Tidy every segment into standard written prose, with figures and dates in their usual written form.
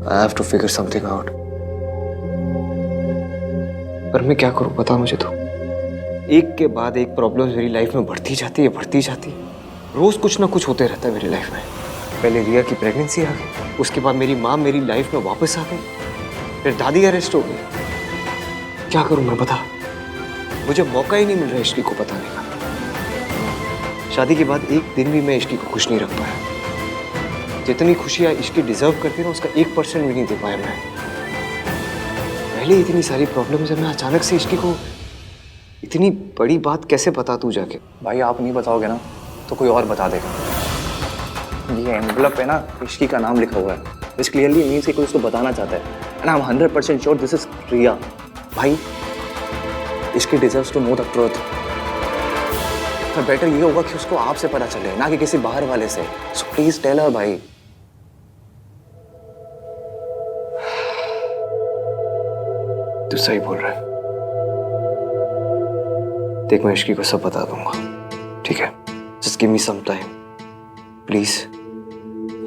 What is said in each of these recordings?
I have to figure something out. पर मैं क्या करूं बता मुझे तो। एक के बाद एक प्रॉब्लम मेरी लाइफ में बढ़ती जाती है। रोज कुछ ना कुछ होते रहता है मेरी लाइफ में। पहले रिया की प्रेगनेंसी आ गई, उसके बाद मेरी माँ मेरी लाइफ में वापस आ गई, फिर दादी अरेस्ट हो गई। क्या करूं मैं बता, मुझे मौका ही नहीं मिल रहा इश्की को बताने का। शादी के बाद एक दिन भी मैं इश्की को खुश नहीं रख पाया। जितनी खुशियां इश्की डिजर्व करती ना उसका 1% भी नहीं दे पाया मैं। पहले इतनी सारी प्रॉब्लम्स है, मैं अचानक से इश्की को इतनी बड़ी बात कैसे बता तू जाके। भाई आप नहीं बताओगे ना तो कोई और बता देगा। ये एनवलप पे ना इश्की का नाम लिखा हुआ है, which clearly means कि कोई उसको बताना चाहता है। And I'm 100% sure this is Riya. भाई Ishki deserves to know the truth. पर बेटर ये होगा कि उसको आपसे पता चले, ना कि किसी बाहर वाले से। So please tell her भाई। तू सही बोल रहा है। देख मैं इश्की को सब बता दूंगा, ठीक है? Just give me some time, please.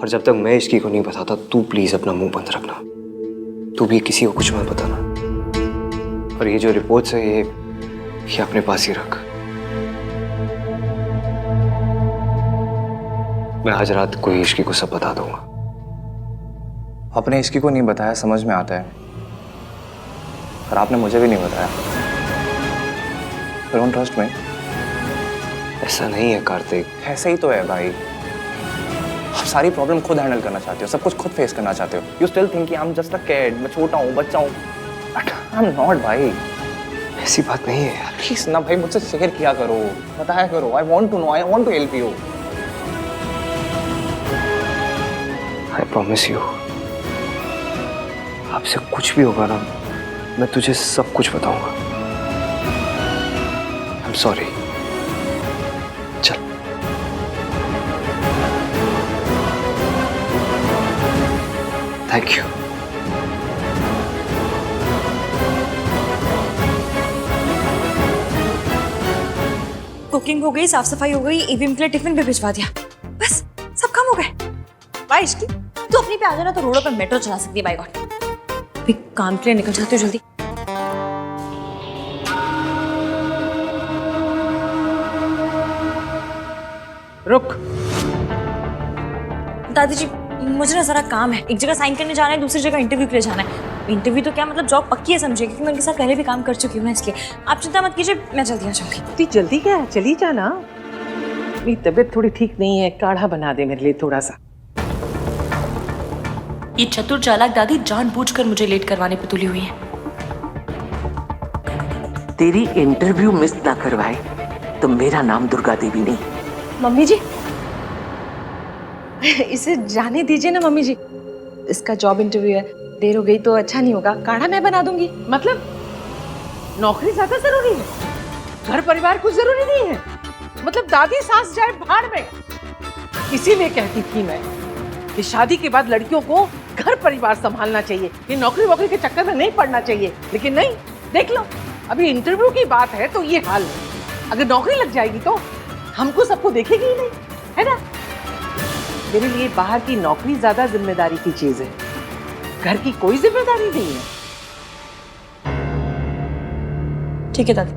और जब तक मैं इश्की को नहीं बताता तू प्लीज अपना मुंह बंद रखना। तू भी किसी को कुछ मत बताना। और ये जो रिपोर्ट्स है ये अपने पास ही रख। मैं आज रात को इश्की को सब बता दूंगा। आपने इश्की को नहीं बताया समझ में आता है, पर आपने मुझे भी नहीं बताया। Don't trust me. ऐसा नहीं है कार्तिक। ऐसे ही तो है भाई। आप सारी प्रॉब्लम खुद हैंडल करना चाहते हो, सब कुछ खुद फेस करना चाहते हो। You still think I am just a kid, मैं छोटा हूँ, बच्चा हूँ। बट आई एम नॉट भाई। ऐसी बात नहीं है यार। प्लीज ना भाई, मुझसे शेयर किया करो, बताया करो। I want to know, I want to help you. I promise you, आपसे कुछ भी होगा ना मैं तुझे सब कुछ बताऊंगा। I am sorry. चल। Thank you. कुकिंग हो गई, साफ सफाई हो गई, ईवीएम के लिए टिफिन भी भिजवा दिया, बस सब काम हो गए। भाई इश्की तू अपनी पे आ जाना तो रोडों पे मेट्रो चला सकती है। बाय गॉड, अभी काम के लिए निकल जाती हूँ जल्दी। रुक। दादी जी मुझे ना जरा काम है, एक जगह साइन करने जाना है, दूसरी जगह इंटरव्यू के लिए जाना है। इंटरव्यू तो क्या मतलब जॉब पक्की है समझिए, क्योंकि मैं उनके साथ पहले भी काम कर चुकी हूँ ना, इसलिए आप चिंता मत कीजिए, मैं जल्दी आ जाऊंगी। इतनी जल्दी क्या है, चली जाना। मेरी तबीयत थोड़ी ठीक नहीं है, काढ़ा बना दे मेरे लिए थोड़ा सा। ये चतुर चालाक दादी जानबूझकर मुझे लेट करवाने पे तुली हुई है। तेरी इंटरव्यू मिस ना करवाए तो मेरा नाम दुर्गा देवी नहीं। मम्मी जी इसे जाने दीजिए ना मम्मी जी, इसका जॉब इंटरव्यू है, देर हो गई तो अच्छा नहीं होगा। काढ़ा मैं बना दूंगी। मतलब नौकरी ज्यादा जरूरी है, घर परिवार कुछ जरूरी नहीं है? मतलब दादी सास जाए भाड़ में। इसीलिए कहती थी मैं कि शादी के बाद लड़कियों को घर परिवार संभालना चाहिए, ये नौकरी वोकरी के चक्कर में नहीं पड़ना चाहिए। लेकिन नहीं, देख लो अभी इंटरव्यू की बात है तो ये हाल है। अगर नौकरी लग जाएगी तो हमको सबको देखेगी ही नहीं, है ना? मेरे लिए बाहर की नौकरी ज्यादा जिम्मेदारी की चीज है, घर की कोई जिम्मेदारी नहीं है। ठीक है दादी,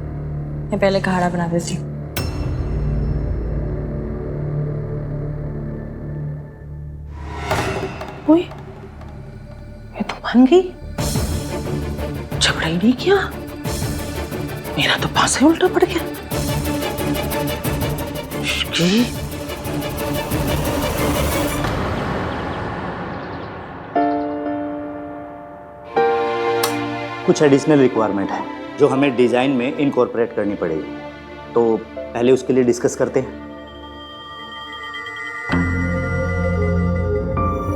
मैं पहले काढ़ा बना देती हूँ। ओए, ये तो मान गई, झगड़ा ही नहीं किया। मेरा तो पास ही उल्टा पड़ गया। कुछ एडिशनल रिक्वायरमेंट है जो हमें डिजाइन में इनकॉर्पोरेट करनी पड़ेगी, तो पहले उसके लिए डिस्कस करते हैं।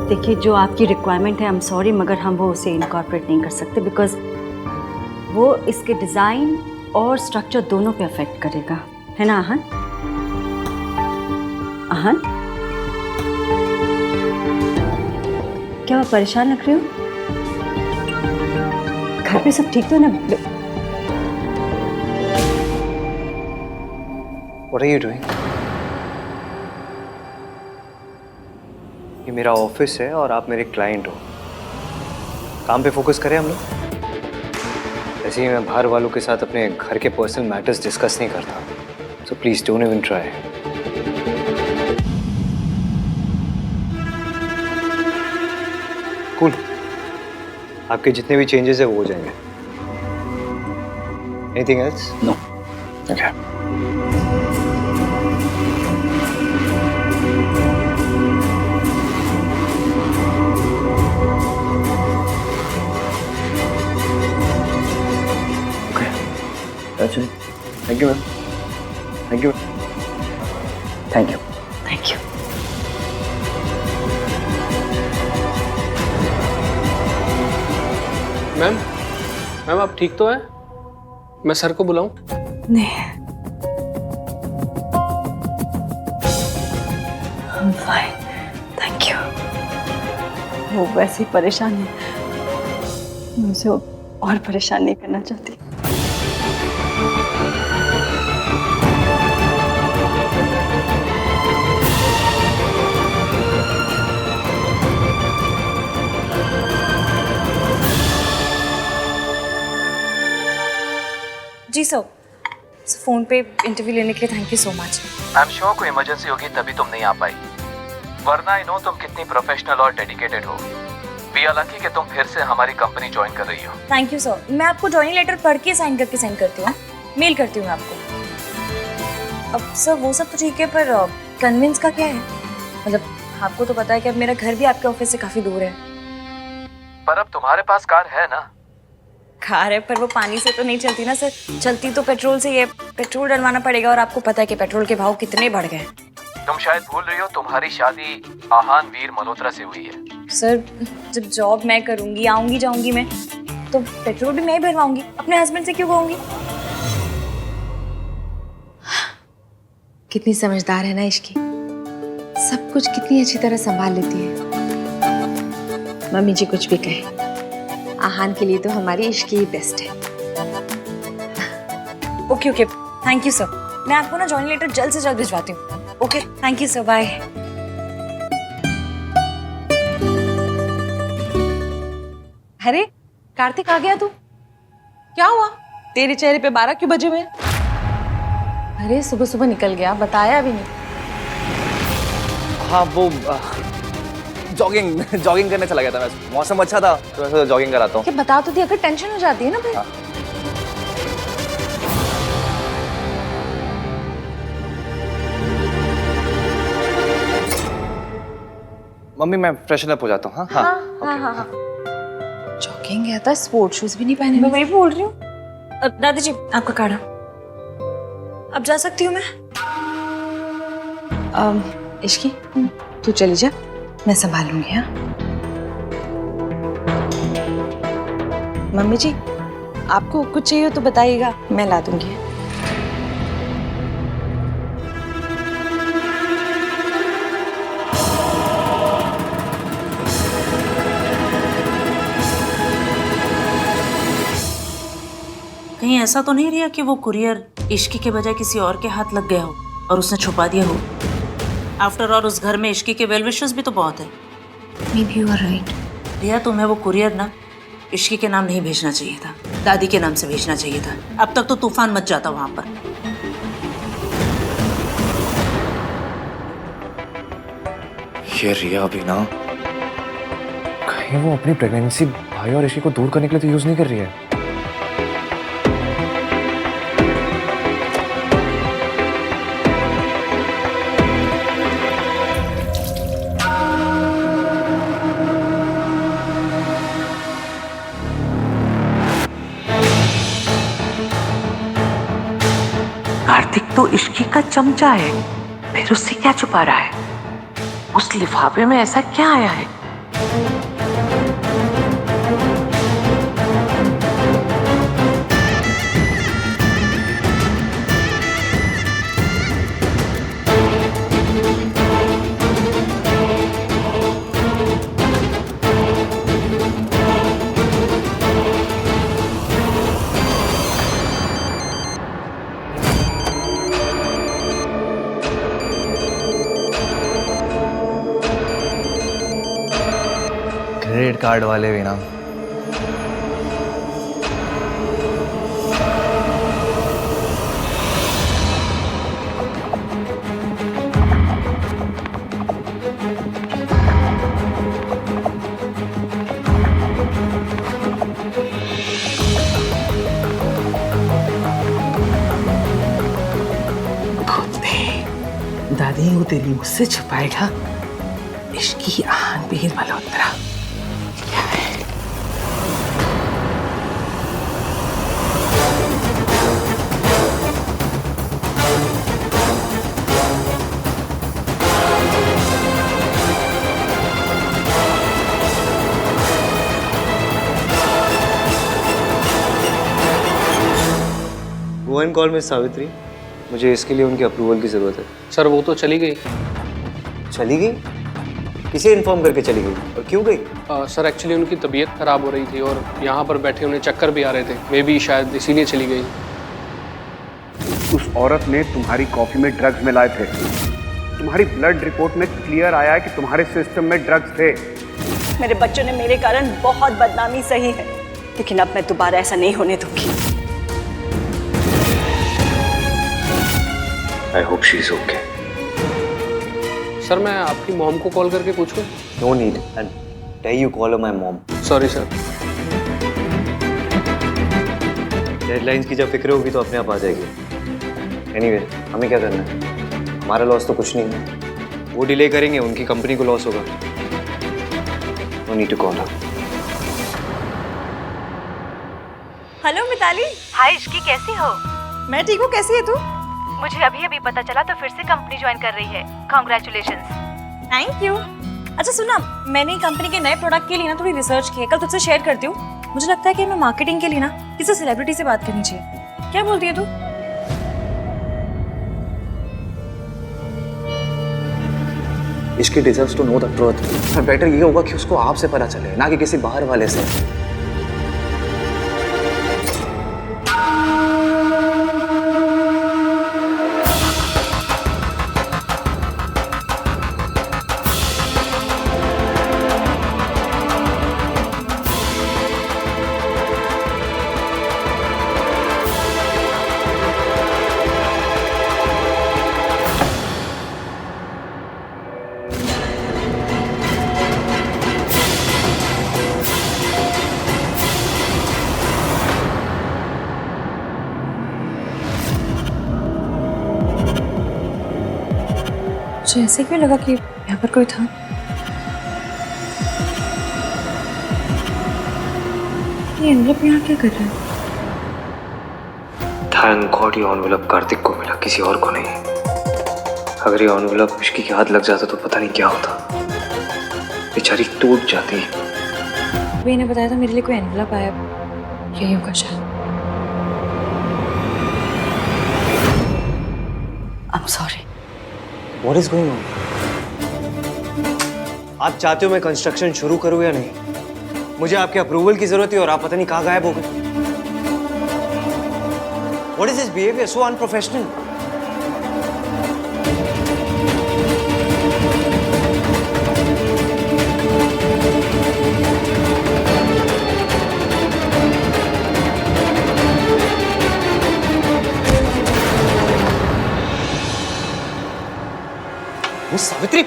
देखिए जो आपकी रिक्वायरमेंट है, आई एम सॉरी मगर हम वो उसे इनकॉर्पोरेट नहीं कर सकते, बिकॉज वो इसके डिज़ाइन और स्ट्रक्चर दोनों पे अफेक्ट करेगा, है ना आहन? आहन क्या आप परेशान लग रहे हो? घर पे सब ठीक तो ना? What are you doing? ये मेरा ऑफिस है और आप मेरे क्लाइंट हो। काम पे फोकस करें हम लोग। ऐसे ही मैं बाहर वालों के साथ अपने घर के पर्सनल मैटर्स डिस्कस नहीं करता, so please don't even try. Cool, आपके जितने भी चेंजेस है वो हो जाएंगे। Anything else? No. Okay. That's it. Thank you, man. Thank you. Thank you. Thank you. Ma'am आप ठीक तो हैं? मैं सर को बुलाऊं? नहीं, I'm fine. Thank you. वो वैसे ही परेशान है, मैं उसे और परेशान नहीं करना चाहती। जी सर, फ़ोन पे इंटरव्यू लेने के लिए thank you so much. I am sure कोई इमरजेंसी होगी तभी तुम नहीं आ पाई, वरना आई नो तुम कितनी प्रोफेशनल और डेडिकेटेड हो। वी आर लकी कि तुम फिर से हमारी कंपनी ज्वाइन कर रही हो। थैंक यू सर, मैं आपको ज्वाइनिंग लेटर पढ़ के साइन करके सेंड करती हूँ, मेल करती हूँ आपको। अब सर वो सब तो ठीक है, पर कन्विंस का क्या है? मतलब आपको तो पता है कि अब मेरा घर भी आपके ऑफिस से काफ़ी दूर है। पर अब तुम्हारे पास कार है ना? कार है, पर वो पानी से तो नहीं चलती ना सर, चलती तो पेट्रोल से ही है। पेट्रोल डलवाना पड़ेगा और आपको पता है कि पेट्रोल के भाव कितने बढ़ गए। तुम शायद भूल रही हो तुम्हारी शादी आहान वीर मल्होत्रा से हुई है। सर जब जॉब मैं करूंगी, आऊंगी जाऊंगी मैं, तो पेट्रोल भी मैं ही भरवाऊंगी, अपने हस्बैंड से क्यों कहूंगी? कितनी समझदार है ना इश्की, सब कुछ कितनी अच्छी तरह संभाल लेती है। मम्मी जी कुछ भी कहे, आहान के लिए तो हमारी इश्की ही बेस्ट है। Okay okay, thank you sir. मैं आपको ना जॉइनिंग लेटर जल्द से जल्द भिजवाती हूँ। Okay, thank you sir, bye. अरे कार्तिक आ गया तू? क्या हुआ? तेरे चेहरे पे 12 क्यों बजे हुए? अरे सुबह सुबह निकल गया, बताया भी नहीं। हाँ वो जॉगिंग करने चला गया था मैं। मौसम अच्छा था तो मैं जॉगिंग कराता हूँ। क्या बता तो दिया, अगर टेंशन हो जाती है ना फिर। मम्मी मैं फ्रेशन अप हो जाता हूँ। हाँ हाँ। जॉगिंग गया था, स्पोर्ट शूज भी नहीं पहने। मैं वही बोल रही हूँ। दादी जी आपका काढ़ा। अब जा सकती हूँ मैं? इश्की तू चली जा, मैं संभालूंगी। हाँ मम्मी जी, आपको कुछ चाहिए तो बताइएगा, मैं ला दूंगी। कहीं ऐसा तो नहीं रिया कि वो कुरियर इश्की के बजाय किसी और के हाथ लग गया हो और उसने छुपा दिया हो? आफ्टर ऑल उस घर में इश्की के वेल विशर्स भी तो बहुत है। Maybe you are right. रिया तुम्हें वो कुरियर ना इश्की के नाम नहीं भेजना चाहिए था, दादी के नाम से भेजना चाहिए था। अब तक तो तूफान मच जाता वहां पर। ये रिया भी ना, कहीं वो अपनी प्रेगनेंसी भाई और इश्की को दूर करने के लिए तो यूज नहीं कर रही है। कार्तिक तो इश्की का चमचा है, फिर उससे क्या छुपा रहा है? उस लिफाफे में ऐसा क्या आया है? क्रेडिट कार्ड वाले भी ना दादी वो तेरी मुझसे छुपाएगा इसकी आन बीर मल्होत्रा। वो एंड कॉल मिस सावित्री, मुझे इसके लिए उनकी अप्रूवल की ज़रूरत है। सर वो तो चली गई। चली गई? किसे इन्फॉर्म करके चली गई और क्यों गई? सर एक्चुअली उनकी तबीयत खराब हो रही थी और यहाँ पर बैठे उन्हें चक्कर भी आ रहे थे, मे बी शायद इसीलिए चली गई। उस औरत ने तुम्हारी कॉफी में ड्रग्स मिलाए थे। तुम्हारी ब्लड रिपोर्ट में क्लियर आया है कि तुम्हारे सिस्टम में ड्रग्स थे। मेरे बच्चों ने मेरे कारण बहुत बदनामी सही है, लेकिन अब मैं दोबारा ऐसा नहीं होने दूंगी। I hope she is okay. Sir मैं आपकी मॉम को कॉल करके पूछूं? No need. And tell you call her my mom. Sorry sir. Deadlines की जब फिक्र होगी तो अपने आप आ जाएगी। Anyway, हमें क्या करना है? हमारा लॉस तो कुछ नहीं है। वो डिले करेंगे, उनकी कंपनी को लॉस होगा। No need to call her. Hello Mitali. Hi Ishqi, कैसी हो? मैं ठीक हूँ, कैसी है तू? मुझे अभी अभी पता चला तो फिर से कंपनी ज्वाइन कर रही है। कांग्रेचुलेशंस। Thank you. अच्छा सुना, मैंने कंपनी के नए प्रोडक्ट के लिए ना थोड़ी रिसर्च की है, कल तुझसे शेयर करती हूँ। मुझे लगता है कि हमें मार्केटिंग के लिए ना किसी सेलिब्रिटी से बात करनी चाहिए। क्या बोलती है तू? Ishqi deserves to know the truth. और बेटर ये होगा कि उसको आपसे पता चले, ना कि किसी बाहर वाले से। मुझे ऐसे क्यों लगा कि यहाँ पर कोई था? ये एनवलप यहाँ क्या कर रहा है? Thank God ये एनवलप कार्तिक को मिला, किसी और को नहीं। अगर ये एनवलप इश्की के हाथ लग जाता तो पता नहीं क्या होता। बेचारी टूट जाती। अभी इन्हें बताया था मेरे लिए कोई एनवलप आया, यही होगा शायद। I'm sorry. What is going on? आप चाहते हो मैं कंस्ट्रक्शन शुरू करूं या नहीं? मुझे आपके अप्रूवल की जरूरत है और आप पता नहीं कहाँ गायब हो गए। What is this behavior? So unprofessional. Miss Savitri,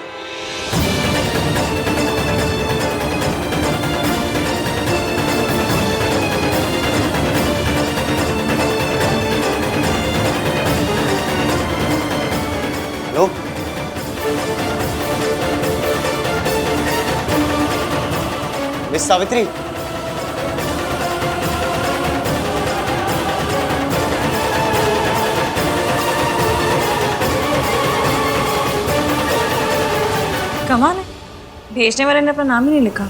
hello, miss Savitri, कमाल है, भेजने वाले ने अपना नाम ही नहीं लिखा।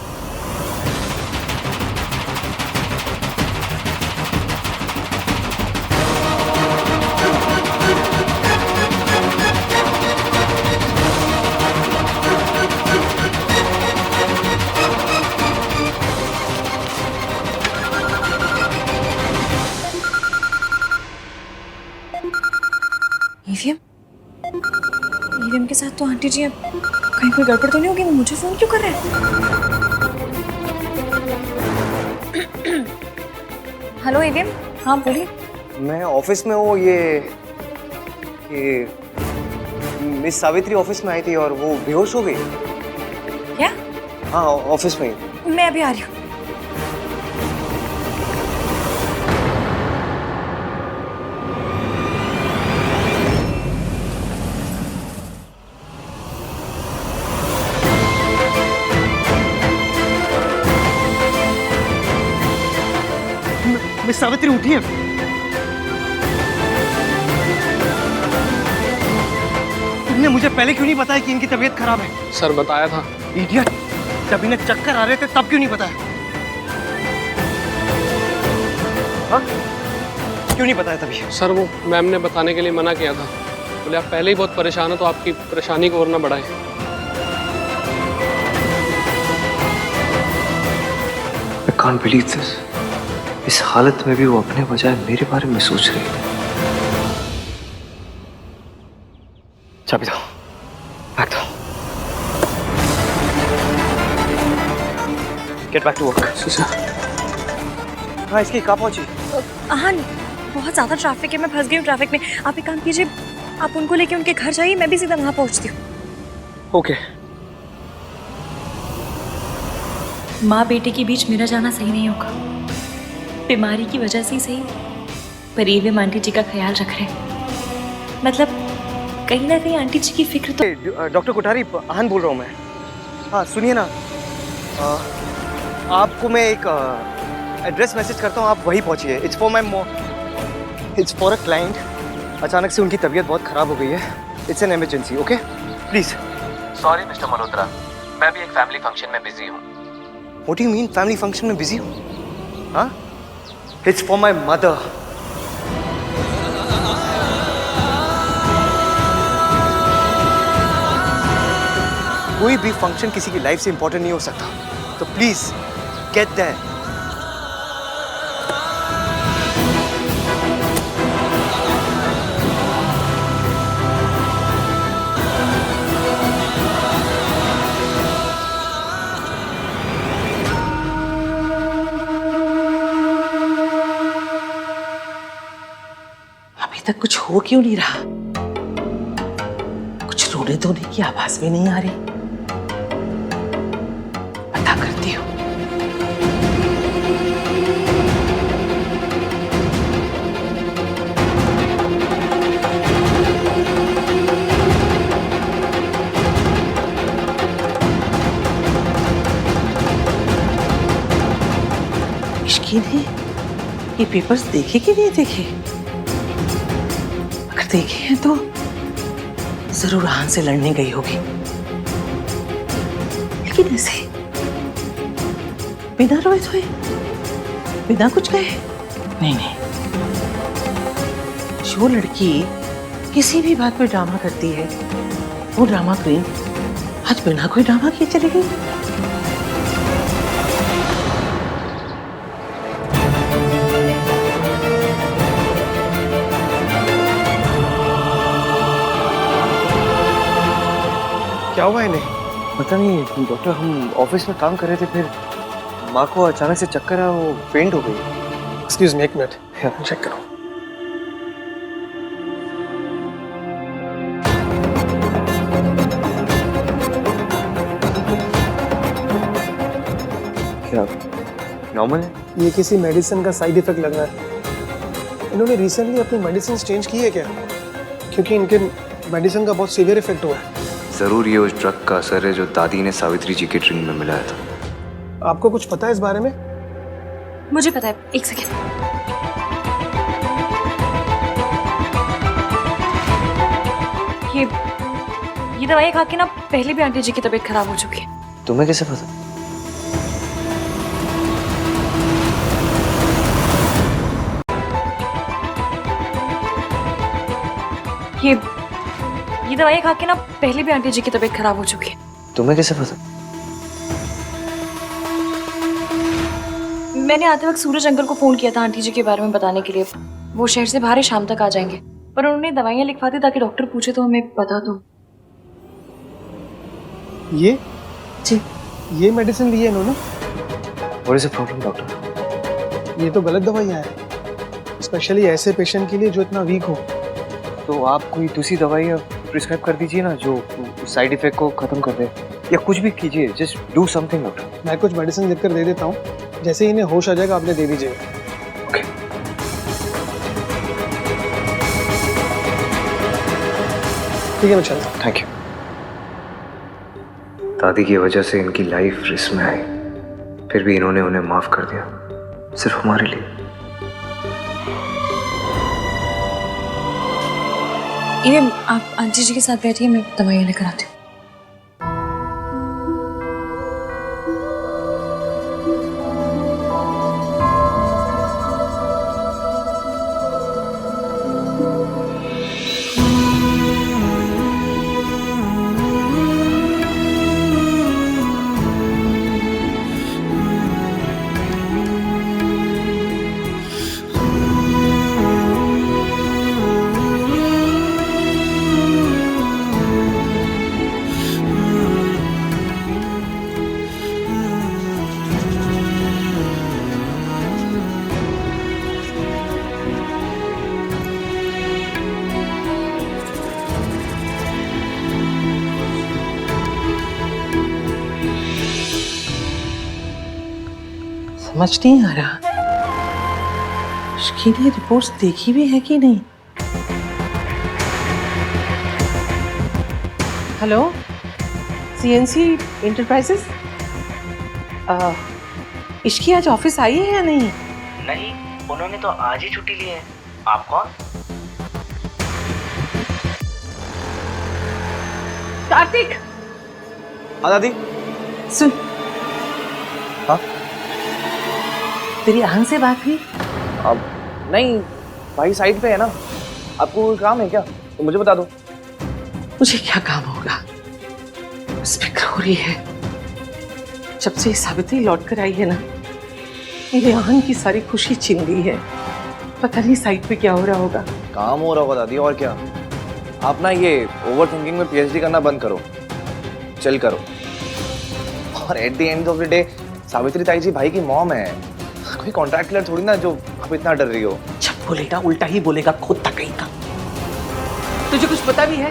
ईवीएम के साथ तो आंटी जी अब कहीं कोई गड़बड़ तो नहीं होगी? वो मुझे फोन क्यों कर रहे हैं? हेलो ईवीएम, हाँ बोलिए। मैं ऑफिस में हूँ। ये मिस सावित्री ऑफिस में आई थी और वो बेहोश हो गई। क्या? हाँ ऑफिस में ही। मैं अभी आ रही हूँ। सावित्री उठी है। तुमने मुझे पहले क्यों नहीं बताया कि इनकी तबीयत खराब है? सर बताया था। इडियट, जब इन्हें चक्कर आ रहे थे तब क्यों नहीं बताया? हाँ? क्यों नहीं बताया तभी? सर वो मैम ने बताने के लिए मना किया था, बोले आप पहले ही बहुत परेशान हो तो आपकी परेशानी को और ना बढ़ाएं। I can't believe this. इस हालत में भी वो अपने बजाय मेरे बारे में सोच रही है। चाबी दो, बैग दो। Get back to work. हाँ, इसकी कहाँ पहुंची? हाँ, बहुत ज़्यादा ट्रैफिक है, मैं फंस गई हूँ ट्रैफिक में। आप एक काम कीजिए, आप उनको लेके उनके घर जाइए, मैं भी सीधा वहाँ पहुँचती हूँ। ओके। माँ बेटे के बीच मेरा जाना सही नहीं होगा। बीमारी की वजह से ही सही, पर ये आंटी जी का ख्याल रख रहे हैं। मतलब कहीं ना कहीं आंटी जी की फिक्र तो। डॉक्टर कोठारी, आहन बोल रहा हूँ मैं। हाँ सुनिए ना, आपको मैं एक एड्रेस मैसेज करता हूँ, आप वहीं पहुँचिए। It's for my it's for a client. अचानक से उनकी तबीयत बहुत ख़राब हो गई है। It's an emergency, okay please. Sorry mister Malhotra, मैं भी एक फैमिली फंक्शन में बिजी हूँ। What do you mean family function में बिजी हूँ? हाँ, इट्स फॉर माई मदर। कोई भी फंक्शन किसी की लाइफ से इंपॉर्टेंट नहीं हो सकता, तो प्लीज गेट दैट। अभी तक कुछ हो क्यों नहीं रहा? कुछ रोने धोने की आवाज भी नहीं आ रही। पता करती हूँ। इश्की ने ये पेपर्स देखे कि नहीं देखे? अगर देखे हैं तो जरूर आहन से लड़ने गई होगी, लेकिन ऐसे बिना रोए धोए, बिना कुछ कहे? नहीं नहीं, जो लड़की किसी भी बात पर ड्रामा करती है वो ड्रामा क्वीन आज बिना कोई ड्रामा किए चली गई। क्या हुआ इन्हें? पता नहीं डॉक्टर, हम ऑफिस में काम कर रहे थे, फिर माँ को अचानक से चक्कर आया, वो फेंट हो गई। एक्सक्यूज मी, एक मिनट चेक करो। क्या नॉर्मल है? ये किसी मेडिसिन का साइड इफेक्ट लग रहा है। इन्होंने रिसेंटली अपनी मेडिसिन चेंज की है क्या? क्योंकि इनके मेडिसिन का बहुत सीवियर इफेक्ट हुआ है। जरूर ये उस ड्रग का असर है जो दादी ने सावित्री जी के ड्रिंक में मिलाया था। आपको कुछ पता है इस बारे में? मुझे पता है, एक सेकेंड। ये दवाई खा के ना पहले भी आंटी जी की तबीयत खराब हो चुकी है। तुम्हें कैसे पता? ये दवाई खा के ना पहले भी आंटी जी की तबीयत खराब हो चुकी है। तुम्हें कैसे पता? मैंने आते वक्त सूरज अंकल को फोन किया था आंटी जी के बारे में बताने के लिए। वो शहर से बाहर ही शाम तक आ जाएंगे, पर उन्होंने दवाइयाँ लिखवा दी ताकि डॉक्टर पूछे तो हमें बता दो। ये जी, ये मेडिसिन ली है इन्होंने? What is the problem, doctor? ये तो गलत दवाइयाँ हैं, स्पेशली ऐसे पेशेंट के लिए जो इतना वीक हो। तो आप कोई दूसरी दवाई प्रिस्क्राइब कर दीजिए ना, जो साइड इफेक्ट को खत्म कर दे, या कुछ भी कीजिए। Just do something doctor. मैं कुछ मेडिसिन लिख कर दे देता हूँ, जैसे ही इन्हें होश आ जाएगा आपने दे दीजिएगा। ओके। ठीक है, मैं चलता हूँ। Thank you. दादी की वजह से इनकी लाइफ रिस्क में आई, फिर भी इन्होंने उन्हें माफ कर दिया, सिर्फ हमारे लिए। इवन आप आंटी जी के साथ बैठिए, मैं दवाइयाँ लेकर आती हूँ। समझ नहीं आ रहा उसकी ने रिपोर्ट्स देखी भी है कि नहीं। हेलो, सीएनसी इंटरप्राइजेस, इश्की आज ऑफिस आई है या नहीं? नहीं, उन्होंने तो आज ही छुट्टी ली है। आप कौन? कार्तिक। हाँ दादी। सुन, हाँ तेरी आहन से बात हुई? अब नहीं, भाई साइड पे है ना। आपको कोई काम है क्या तो मुझे बता दो। मुझे क्या काम होगा, बस फिक्र हो रही है। जब से सावित्री लौट कर आई है ना, मेरे आहन की सारी खुशी छिन गई है। पता नहीं साइड पे क्या हो रहा होगा। काम हो रहा होगा दादी, और क्या। आप ना ये ओवर थिंकिंग में पीएचडी करना बंद करो, चल करो। और at the end of the day Savitri ताई जी भाई की मॉम है, कोई कॉन्ट्रैक्ट क्लियर थोड़ी ना जो आप इतना डर रही हो। जब बोलेगा उल्टा ही बोलेगा, खुद तक कहीं का। तुझे कुछ पता भी है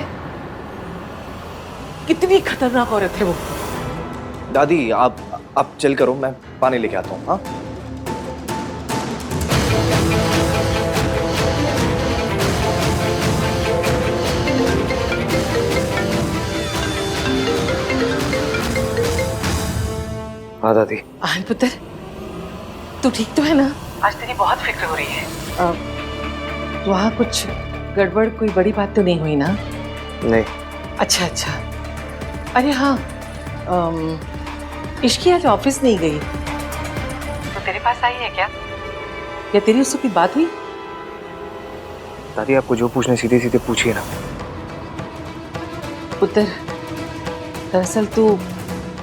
कितनी खतरनाक औरत है वो? दादी आप चल करो, मैं पानी लेके आता हूँ। हाँ हाँ दादी। आहन पुत्र, तू ठीक तो है ना? आज तेरी बहुत फिक्र हो रही है। वहाँ कुछ गड़बड़, कोई बड़ी बात तो नहीं हुई ना? नहीं। अच्छा अच्छा। अरे हाँ, इश्की आज ऑफिस नहीं गई तो तेरे पास आई है क्या, या तेरी उससे कोई बात हुई? दादी आपको जो पूछना सीधे सीधे पूछिए ना। पुत्र, दरअसल तू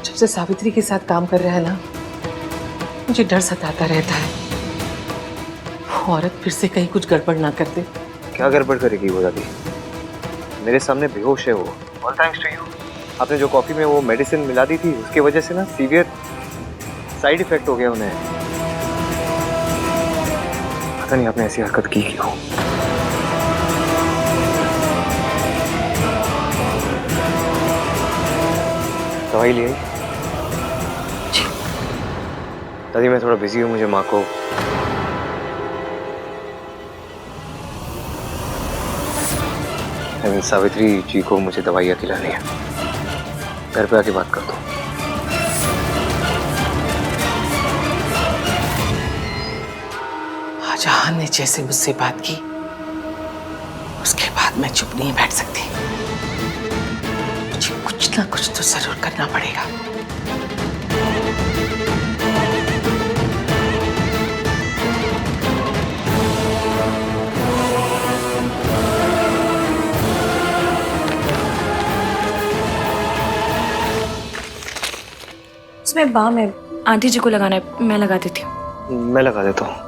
जब से सावित्री के साथ काम कर रहा है ना, मुझे डर सताता रहता है वो औरत फिर से कहीं कुछ गड़बड़ ना कर दे। क्या गड़बड़ करेगी वो दादी? मेरे सामने बेहोश है वो। All thanks to you. आपने जो कॉफी में वो मेडिसिन मिला दी थी, उसकी वजह से ना सीवियर साइड इफेक्ट हो गया उन्हें। पता नहीं आपने ऐसी हरकत की क्यों। दवाई ली? दादी मैं थोड़ा बिजी हूँ, मुझे माँ को सावित्री जी को मुझे दवाइयाँ खिलानी है। घर पे आके बात कर दो। आज आहन ने जैसे मुझसे बात की, उसके बाद मैं चुप नहीं बैठ सकती। मुझे कुछ ना कुछ तो जरूर करना पड़ेगा। उसमें बाम है, आंटी जी को लगाना है, मैं लगा देती हूँ। मैं लगा देता हूँ।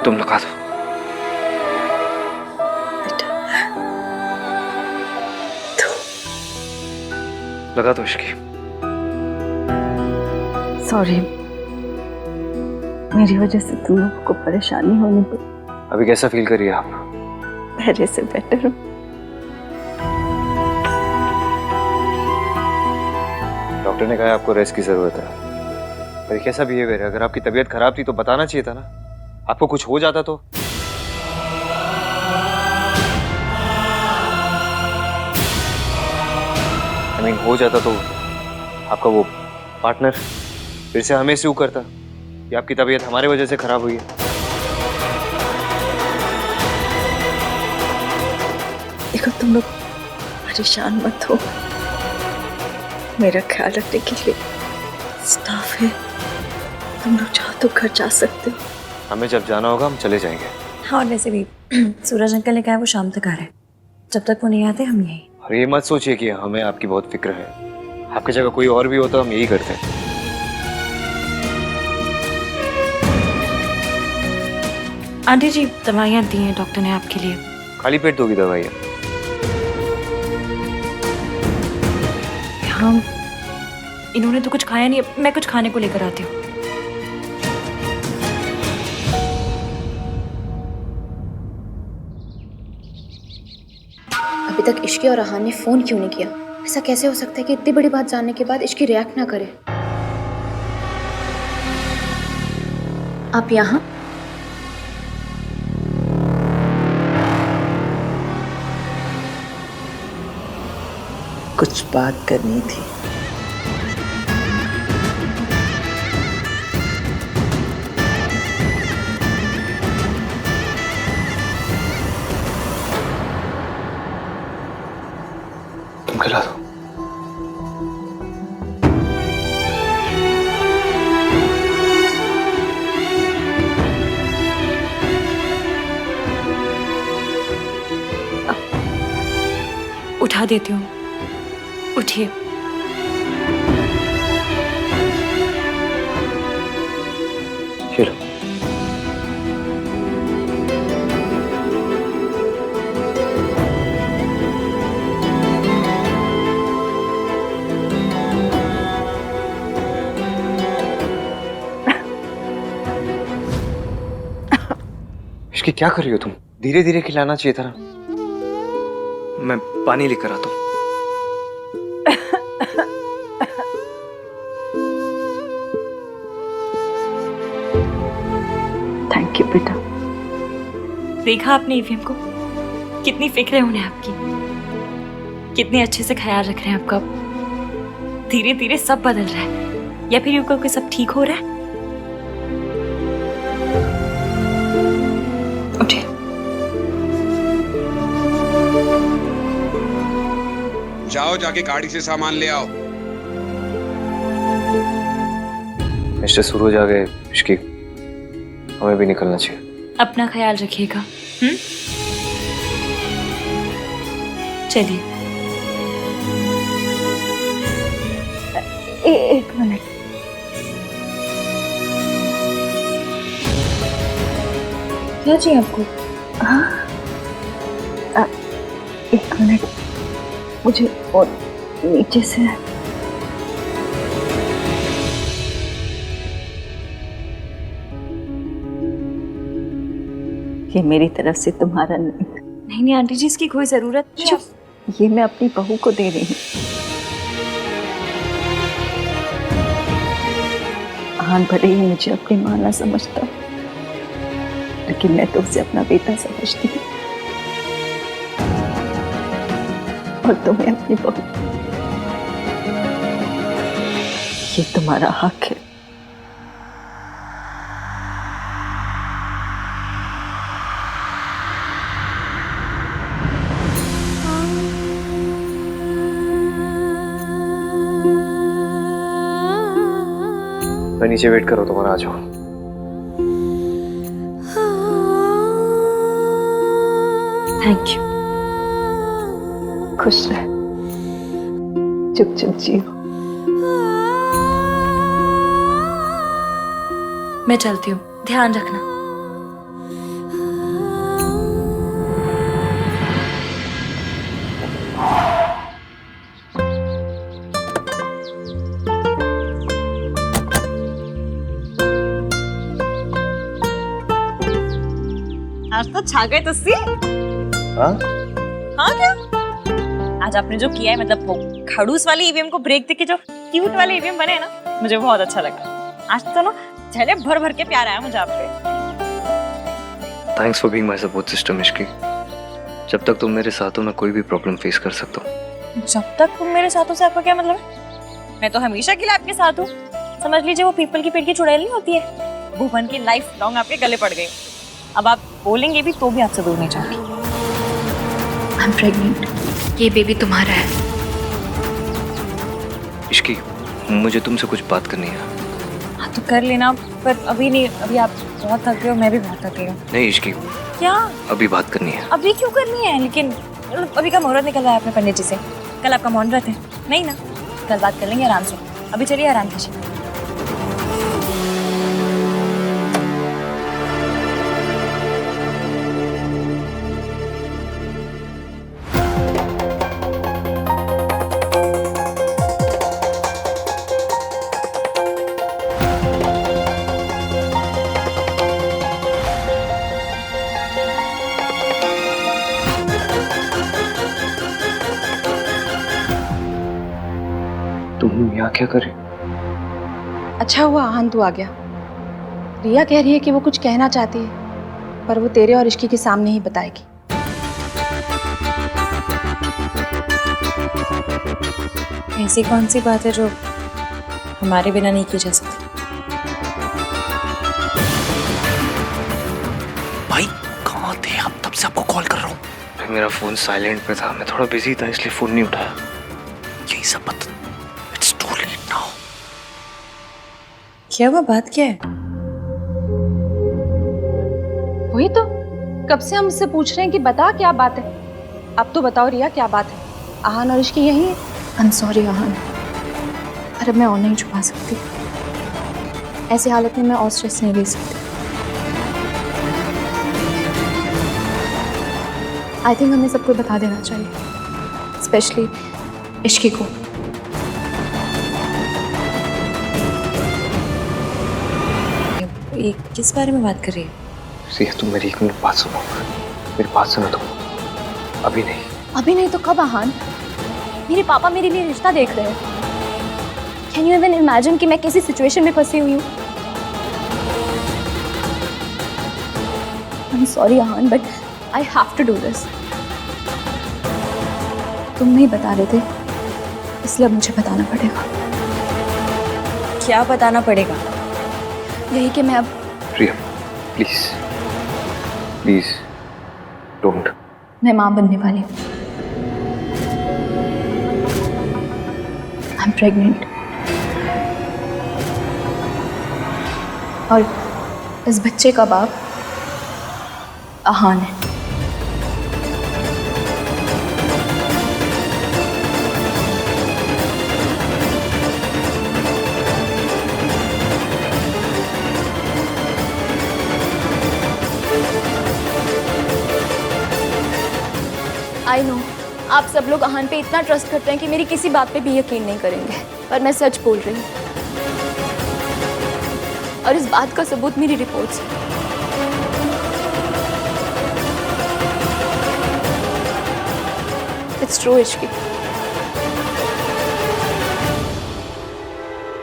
तुम लगा दो। लगा दो इश्की। सॉरी, मेरी वजह से तुम लोगों को परेशानी होने पर। अभी कैसा फील कर रही है आप? पहले से बेटर हूँ। डॉक्टर ने कहा है आपको रेस्ट की जरूरत है। पर कैसा बिहेवियर है? अगर आपकी तबीयत खराब थी तो बताना चाहिए था ना। आपको कुछ हो जाता तो। हो जाता तो आपका वो पार्टनर फिर से हमें स्यू करता कि आपकी तबीयत हमारे वजह से खराब हुई है। देखो तुम लोग परेशान मत हो, मेरा ख्याल रखने के लिए स्टाफ है, तुम लोग चाहो तो घर जा सकते हो। हमें जब जाना होगा हम चले जाएंगे। हाँ, और वैसे भी सूरज अंकल ने कहा है वो शाम तक आ रहे हैं, जब तक वो नहीं आते हम यहीं। और ये मत सोचिए कि हमें आपकी बहुत फिक्र है। आपकी जगह कोई और भी होता हम यही करते हैं। आंटी जी दवाइयाँ दी हैं डॉक्टर ने आपके लिए। खाली पेट दोगी दवाइयाँ? हाँ, इन्होंने तो कुछ खाया नहीं, मैं कुछ खाने को लेकर आती हूँ। अभी तक इश्की और रहान ने फोन क्यों नहीं किया? ऐसा कैसे हो सकता है कि इतनी बड़ी बात जानने के बाद इश्की रिएक्ट ना करे? आप यहाँ? कुछ बात करनी थी। तुम खिला दो। उठा देती हूँ, उठिए। चलो। इसकी क्या कर रही हो तुम? धीरे धीरे खिलाना चाहिए था ना। मैं पानी लेकर आता हूँ। थैंक यू बेटा। देखा आपने ईवीएम को? कितनी फिक्र है उन्हें आपकी, कितने अच्छे से ख्याल रख रहे हैं आपका। धीरे धीरे सब बदल रहा है, या फिर यूं करके सब ठीक हो रहा है। उठिए। जाओ, जाके गाड़ी से सामान ले आओ। मिस्टर सूरज आ गए। इश्की, हमें भी निकलना चाहिए। अपना ख्याल रखिएगा। चलिए। एक मिनट। क्या चाहिए आपको? हाँ, एक मिनट, मुझे और नीचे से। ये मेरी तरफ से तुम्हारा नहीं। नहीं आंटी जी, इसकी कोई जरूरत नहीं। ये मैं अपनी बहू को दे रही हूँ। हाँ, भले ही मुझे अपनी माँ ना समझता, लेकिन मैं तो उसे अपना बेटा समझती हूँ, और तुम्हें अपनी बहू। ये तुम्हारा हक है। मैं नीचे वेट करो, तुम्हारा आ जाओ। Thank you. खुश रह, चुप चुप जियो। मैं चलती हूँ, ध्यान रखना। आज तो छा गए तुस्सी। हाँ? हाँ क्या? आज आपने जो किया है, मतलब वो खड़ूस वाली ईवीएम को ब्रेक देके जो क्यूट वाले ईवीएम बने ना, मुझे बहुत अच्छा लगा। आज तो ना झले भर भर के प्यार आया मुझे आप पे। Thanks for being my support system Ishki. जब तक तुम मेरे साथ हो मैं कोई भी प्रॉब्लम फेस कर सकता हूँ। जब तक तुम मेरे साथ हो से आपका क्या मतलब है? मैं तो हमेशा के लिए आपके साथ हूँ। समझ लीजिए वो पीपल की पेड़ की चुड़ैल नहीं होती है, भूपन की लाइफ लॉन्ग आपके गले पड़ गई। अब आप बोलेंगे भी तो भी आपसे दूर नहीं जाऊंगी। आई एम प्रेग्नेंट, ये बेबी तुम्हारा है। इश्की मुझे तुमसे कुछ बात करनी है। हाँ तो कर लेना, पर अभी नहीं, अभी आप बहुत थक गए हो, मैं भी बहुत थक गई हूँ। नहीं इश्की, क्या अभी बात करनी है। अभी क्यों करनी है? लेकिन अभी का मुहूर्त निकल रहा है अपने पंडित जी से। कल आपका मौन व्रत है नहीं ना? कल बात कर लेंगे आराम से। अभी चलिए आराम कीजिए। तुम यहाँ क्या कर रही? अच्छा हुआ आहन तू आ गया। रिया कह रही है कि वो कुछ कहना चाहती है, पर वो तेरे और इश्की के सामने ही बताएगी। ऐसी कौन सी बात है जो हमारे बिना नहीं की जा सकती? भाई कहाँ थे? अब तब से आपको कॉल कर रहा हूँ। मेरा फोन साइलेंट पे था, मैं थोड़ा बिजी था इसलिए फोन नहीं उठाया। यही सब बता। It's too late now. क्या हुआ? बात क्या है? वही तो कब से हम उससे पूछ रहे हैं कि बता क्या बात है। अब तो बताओ रिया क्या बात है। आहन और इश्की यही है। आई एम सॉरी आहन, पर अब मैं और नहीं छुपा सकती। ऐसी हालत में मैं और स्ट्रेस नहीं ले सकती। आई थिंक हमें सबको बता देना चाहिए, स्पेशली इश्की को। ये किस बारे में बात कर रही है? सिया तुम मेरी एक मिनट बात सुनो, मेरी बात सुनो तुम। अभी नहीं। अभी नहीं तो कब आहन? मेरे पापा मेरे लिए रिश्ता देख रहे हैं। कैन यू इवन इमेजिन कि मैं किसी सिचुएशन में फंसी हुई हूँ? I am sorry Aahan, but I have to do this. तुम नहीं बता रहे थे, इसलिए अब मुझे बताना पड़ेगा। क्या बताना पड़ेगा? यही कि मैं अब रिया प्लीज प्लीज डोंट। मैं माँ बनने वाली हूँ। आई एम प्रेग्नेंट और इस बच्चे का बाप आहन है। आई नो आप सब लोग आहन पे इतना ट्रस्ट करते हैं कि मेरी किसी बात पे भी यकीन नहीं करेंगे, पर मैं सच बोल रही हूँ और इस बात का सबूत मेरी रिपोर्ट्स है। इट्स ट्रू इश्की,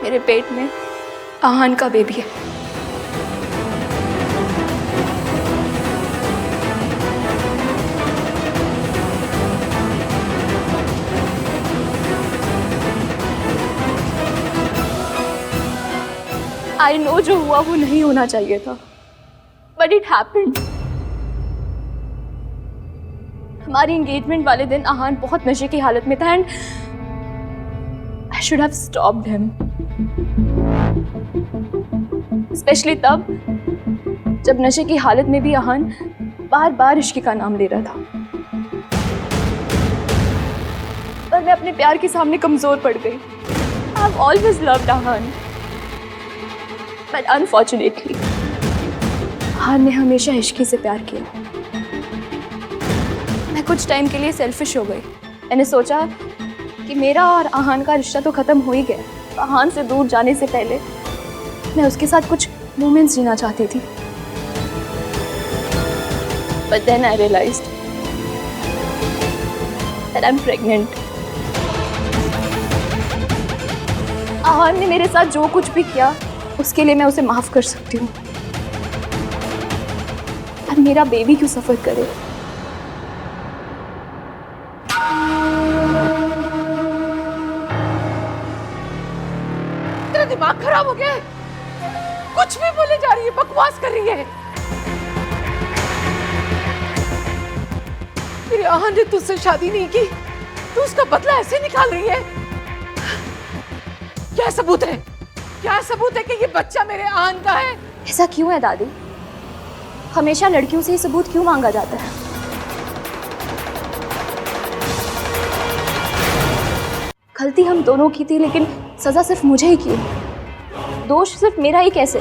मेरे पेट में आहन का बेबी है। आई नो जो हुआ वो नहीं होना चाहिए था, बट इट हैपेंड। हमारी एंगेजमेंट वाले दिन आहन बहुत नशे की हालत में था and I should have stopped him, specially तब जब नशे की हालत में भी आहन बार बार इश्की का नाम ले रहा था। पर मैं अपने प्यार के सामने कमजोर पड़ गई। I have always loved Aahan, but unfortunately Aahan ने हमेशा इश्की से प्यार किया। मैं कुछ टाइम के लिए सेल्फिश हो गई। मैंने सोचा कि मेरा और आहन का रिश्ता तो खत्म हो ही गया, तो आहन से दूर जाने से पहले मैं उसके साथ कुछ मोमेंट्स जीना चाहती थी। But then I realized that I'm pregnant. आहान ने मेरे साथ जो कुछ भी किया उसके लिए मैं उसे माफ कर सकती हूँ, और मेरा बेबी क्यों सफर करे। तेरा दिमाग खराब हो गया है? कुछ भी बोले जा रही है, बकवास कर रही है। तेरी आहान ने तुझसे शादी नहीं की, तू उसका बदला ऐसे निकाल रही है। क्या सबूत है? क्या सबूत है कि ये बच्चा मेरे आहान का है? ऐसा क्यों है दादी? हमेशा लड़कियों से ये सबूत क्यों मांगा जाता है? गलती हम दोनों की थी, लेकिन सजा सिर्फ मुझे ही क्यों? दोष सिर्फ मेरा ही कैसे?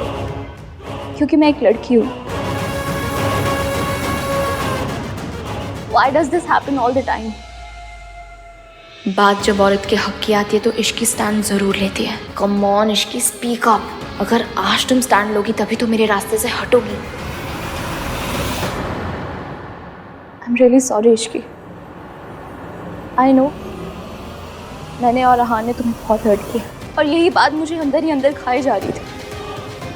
क्योंकि मैं एक लड़की हूँ। Why does this happen all the time? बात जब औरत के हक की आती है तो इश्की स्टैंड जरूर लेती है। Come on Ishki, speak up. अगर आज तुम स्टैंड लोगी तभी तो मेरे रास्ते से हटोगी। I'm really sorry Ishki. I know मैंने और आहान ने तुम्हें बहुत हर्ट किया, और यही बात मुझे अंदर ही अंदर खाई जा रही थी।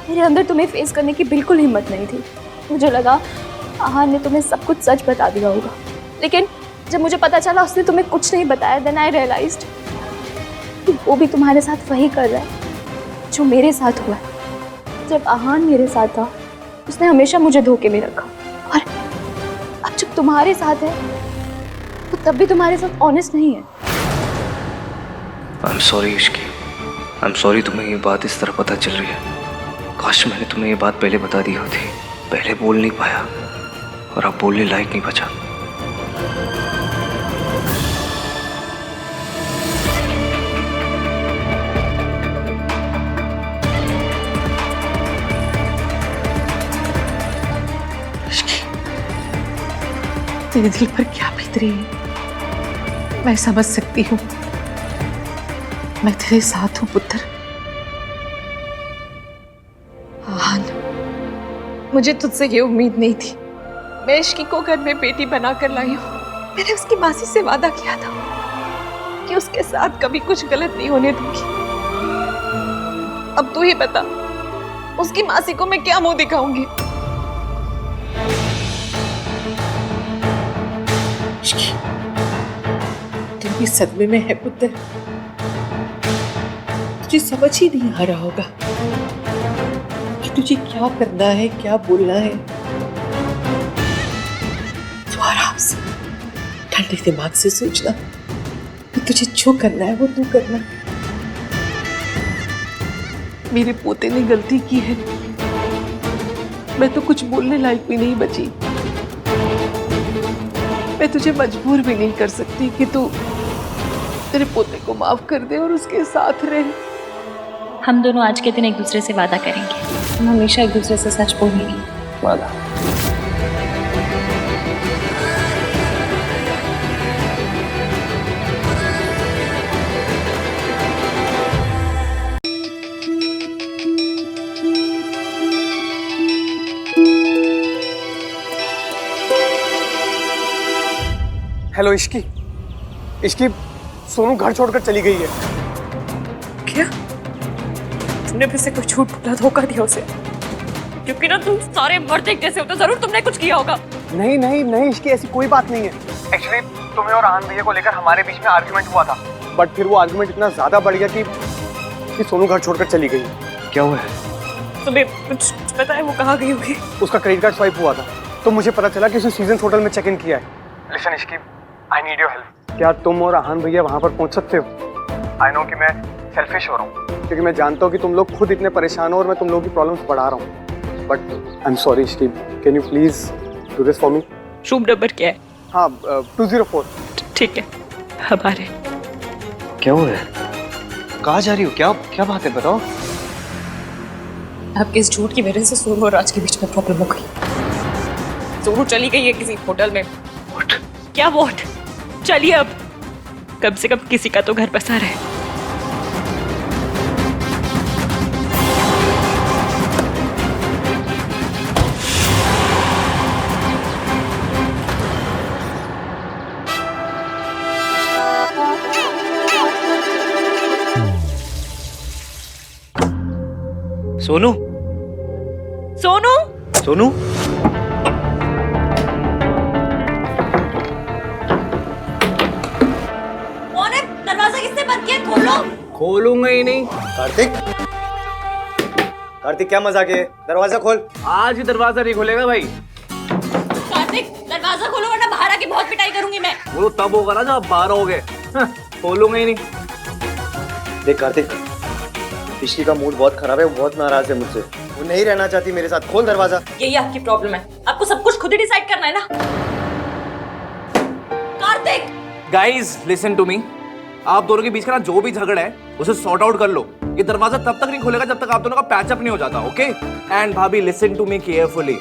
मेरे अंदर तुम्हें फेस करने की बिल्कुल हिम्मत नहीं थी। मुझे लगा आहान ने तुम्हें सब कुछ सच बता दिया होगा, लेकिन जब मुझे पता चला उसने तुम्हें कुछ नहीं बताया, देन आई रियलाइज्ड कि वो भी तुम्हारे साथ वही कर रहा है जो मेरे साथ हुआ है। जब आहान मेरे साथ था उसने हमेशा मुझे धोखे में रखा, और अब जब तुम्हारे साथ है तो तब भी तुम्हारे साथ ऑनेस्ट नहीं है। आई am sorry Ishki, I am sorry तुम्हें ये बात इस तरह पता चल रही है। काश मैंने तुम्हें ये बात पहले बता दी होती। पहले बोल नहीं पाया और अब बोलने लायक नहीं बचा। तेरे दिल पर क्या बीत रही है मैं समझ सकती हूँ। मैं तेरे साथ हूँ पुत्र। आहान, मुझे तुझसे ये उम्मीद नहीं थी। मैं इश्की को घर में बेटी बनाकर लाई हूँ। मैंने उसकी मासी से वादा किया था कि उसके साथ कभी कुछ गलत नहीं होने दूंगी। अब तू ही बता, उसकी मासी को मैं क्या मुंह दिखाऊंगी? तू भी सदमे में है पुत्र। तुझे समझ ही नहीं आ रहा होगा कि तुझे क्या करना है, क्या बोलना है। तू आराम से ठंडे दिमाग से सोचना कि तुझे जो करना है वो तू करना। मेरे पोते ने गलती की है, मैं तो कुछ बोलने लायक भी नहीं बची। मैं तुझे मजबूर भी नहीं कर सकती कि तू तेरे पोते को माफ कर दे और उसके साथ रहे। हम दोनों आज के दिन एक दूसरे से वादा करेंगे, हम हमेशा एक दूसरे से सच बोलेंगे। वादा। हेलो इश्की, इश्की सोनू घर छोड़कर चली गई है। क्या? तुमने फिर से कोई झूठ बोला, धोखा दिया उसे? क्योंकि ना तुम सारे मर्द एक जैसे हो तो जरूर तुमने कुछ किया होगा। नहीं नहीं नहीं इश्की, ऐसी कोई बात नहीं है। एक्चुअली तुम्हें और आहान भैया को लेकर हमारे बीच में आर्गुमेंट हुआ था, बट फिर वो आर्गुमेंट इतना ज्यादा बढ़ गया कि सोनू घर छोड़कर चली गई। क्या हुआ है? तुम्हें कुछ पता है वो कहाँ गई होगी? उसका क्रेडिट कार्ड स्वाइप हुआ था तो मुझे पता चला कि उसने सीजन होटल में चेक इन किया है। Listen Ishki, I need your help. क्या तुम और आहान भैया वहाँ पर पहुँच सकते हो? आई नो कि मैं सेल्फिश हो रहा हूँ, क्योंकि मैं जानता हूँ कि तुम लोग खुद इतने परेशान हो और मैं तुम लोगों की प्रॉब्लम्स बढ़ा रहा हूँ, but I am sorry Ishki, can you please do this for me? Room number क्या है? हाँ 204। ठीक है, हमारे। क्या हुआ है? कहाँ जा रही हो? क्या क्या बात है, बताओ। आपके इस झूठ की वजह से सोनू और राज के बीच में प्रॉब्लम हो गई। सोनू चली गई है किसी होटल में। क्या वोट? चलिए अब, कम से कम किसी का तो घर बसा रहे। सोनू सोनू सोनू कौन है? दरवाजा किसने बंद किया? खोलो। खोलूंगा ही नहीं। कार्तिक कार्तिक क्या मजाक है? दरवाजा खोल। आज ही दरवाजा नहीं खुलेगा भाई। कार्तिक दरवाजा खोलो वरना बाहर आके बहुत पिटाई करूंगी मैं। वो तब होगा ना जब आप बाहर होगे। खोलूंगा ही नहीं। देख कार्तिक, इश्की का मूड बहुत खराब है, वो बहुत नाराज है मुझसे, वो नहीं रहना चाहती मेरे साथ। खोल दरवाजा। यही आपकी प्रॉब्लम है, आपको सब कुछ खुद ही डिसाइड करना है ना। Kartik guys listen to me, आप दोनों के बीच का ना जो भी झगड़ा है उसे सॉर्ट आउट कर लो। ये दरवाजा तब तक नहीं खुलेगा जब तक आप दोनों का पैचअप नहीं हो जाता, ओके? एंड भाभी listen to me carefully,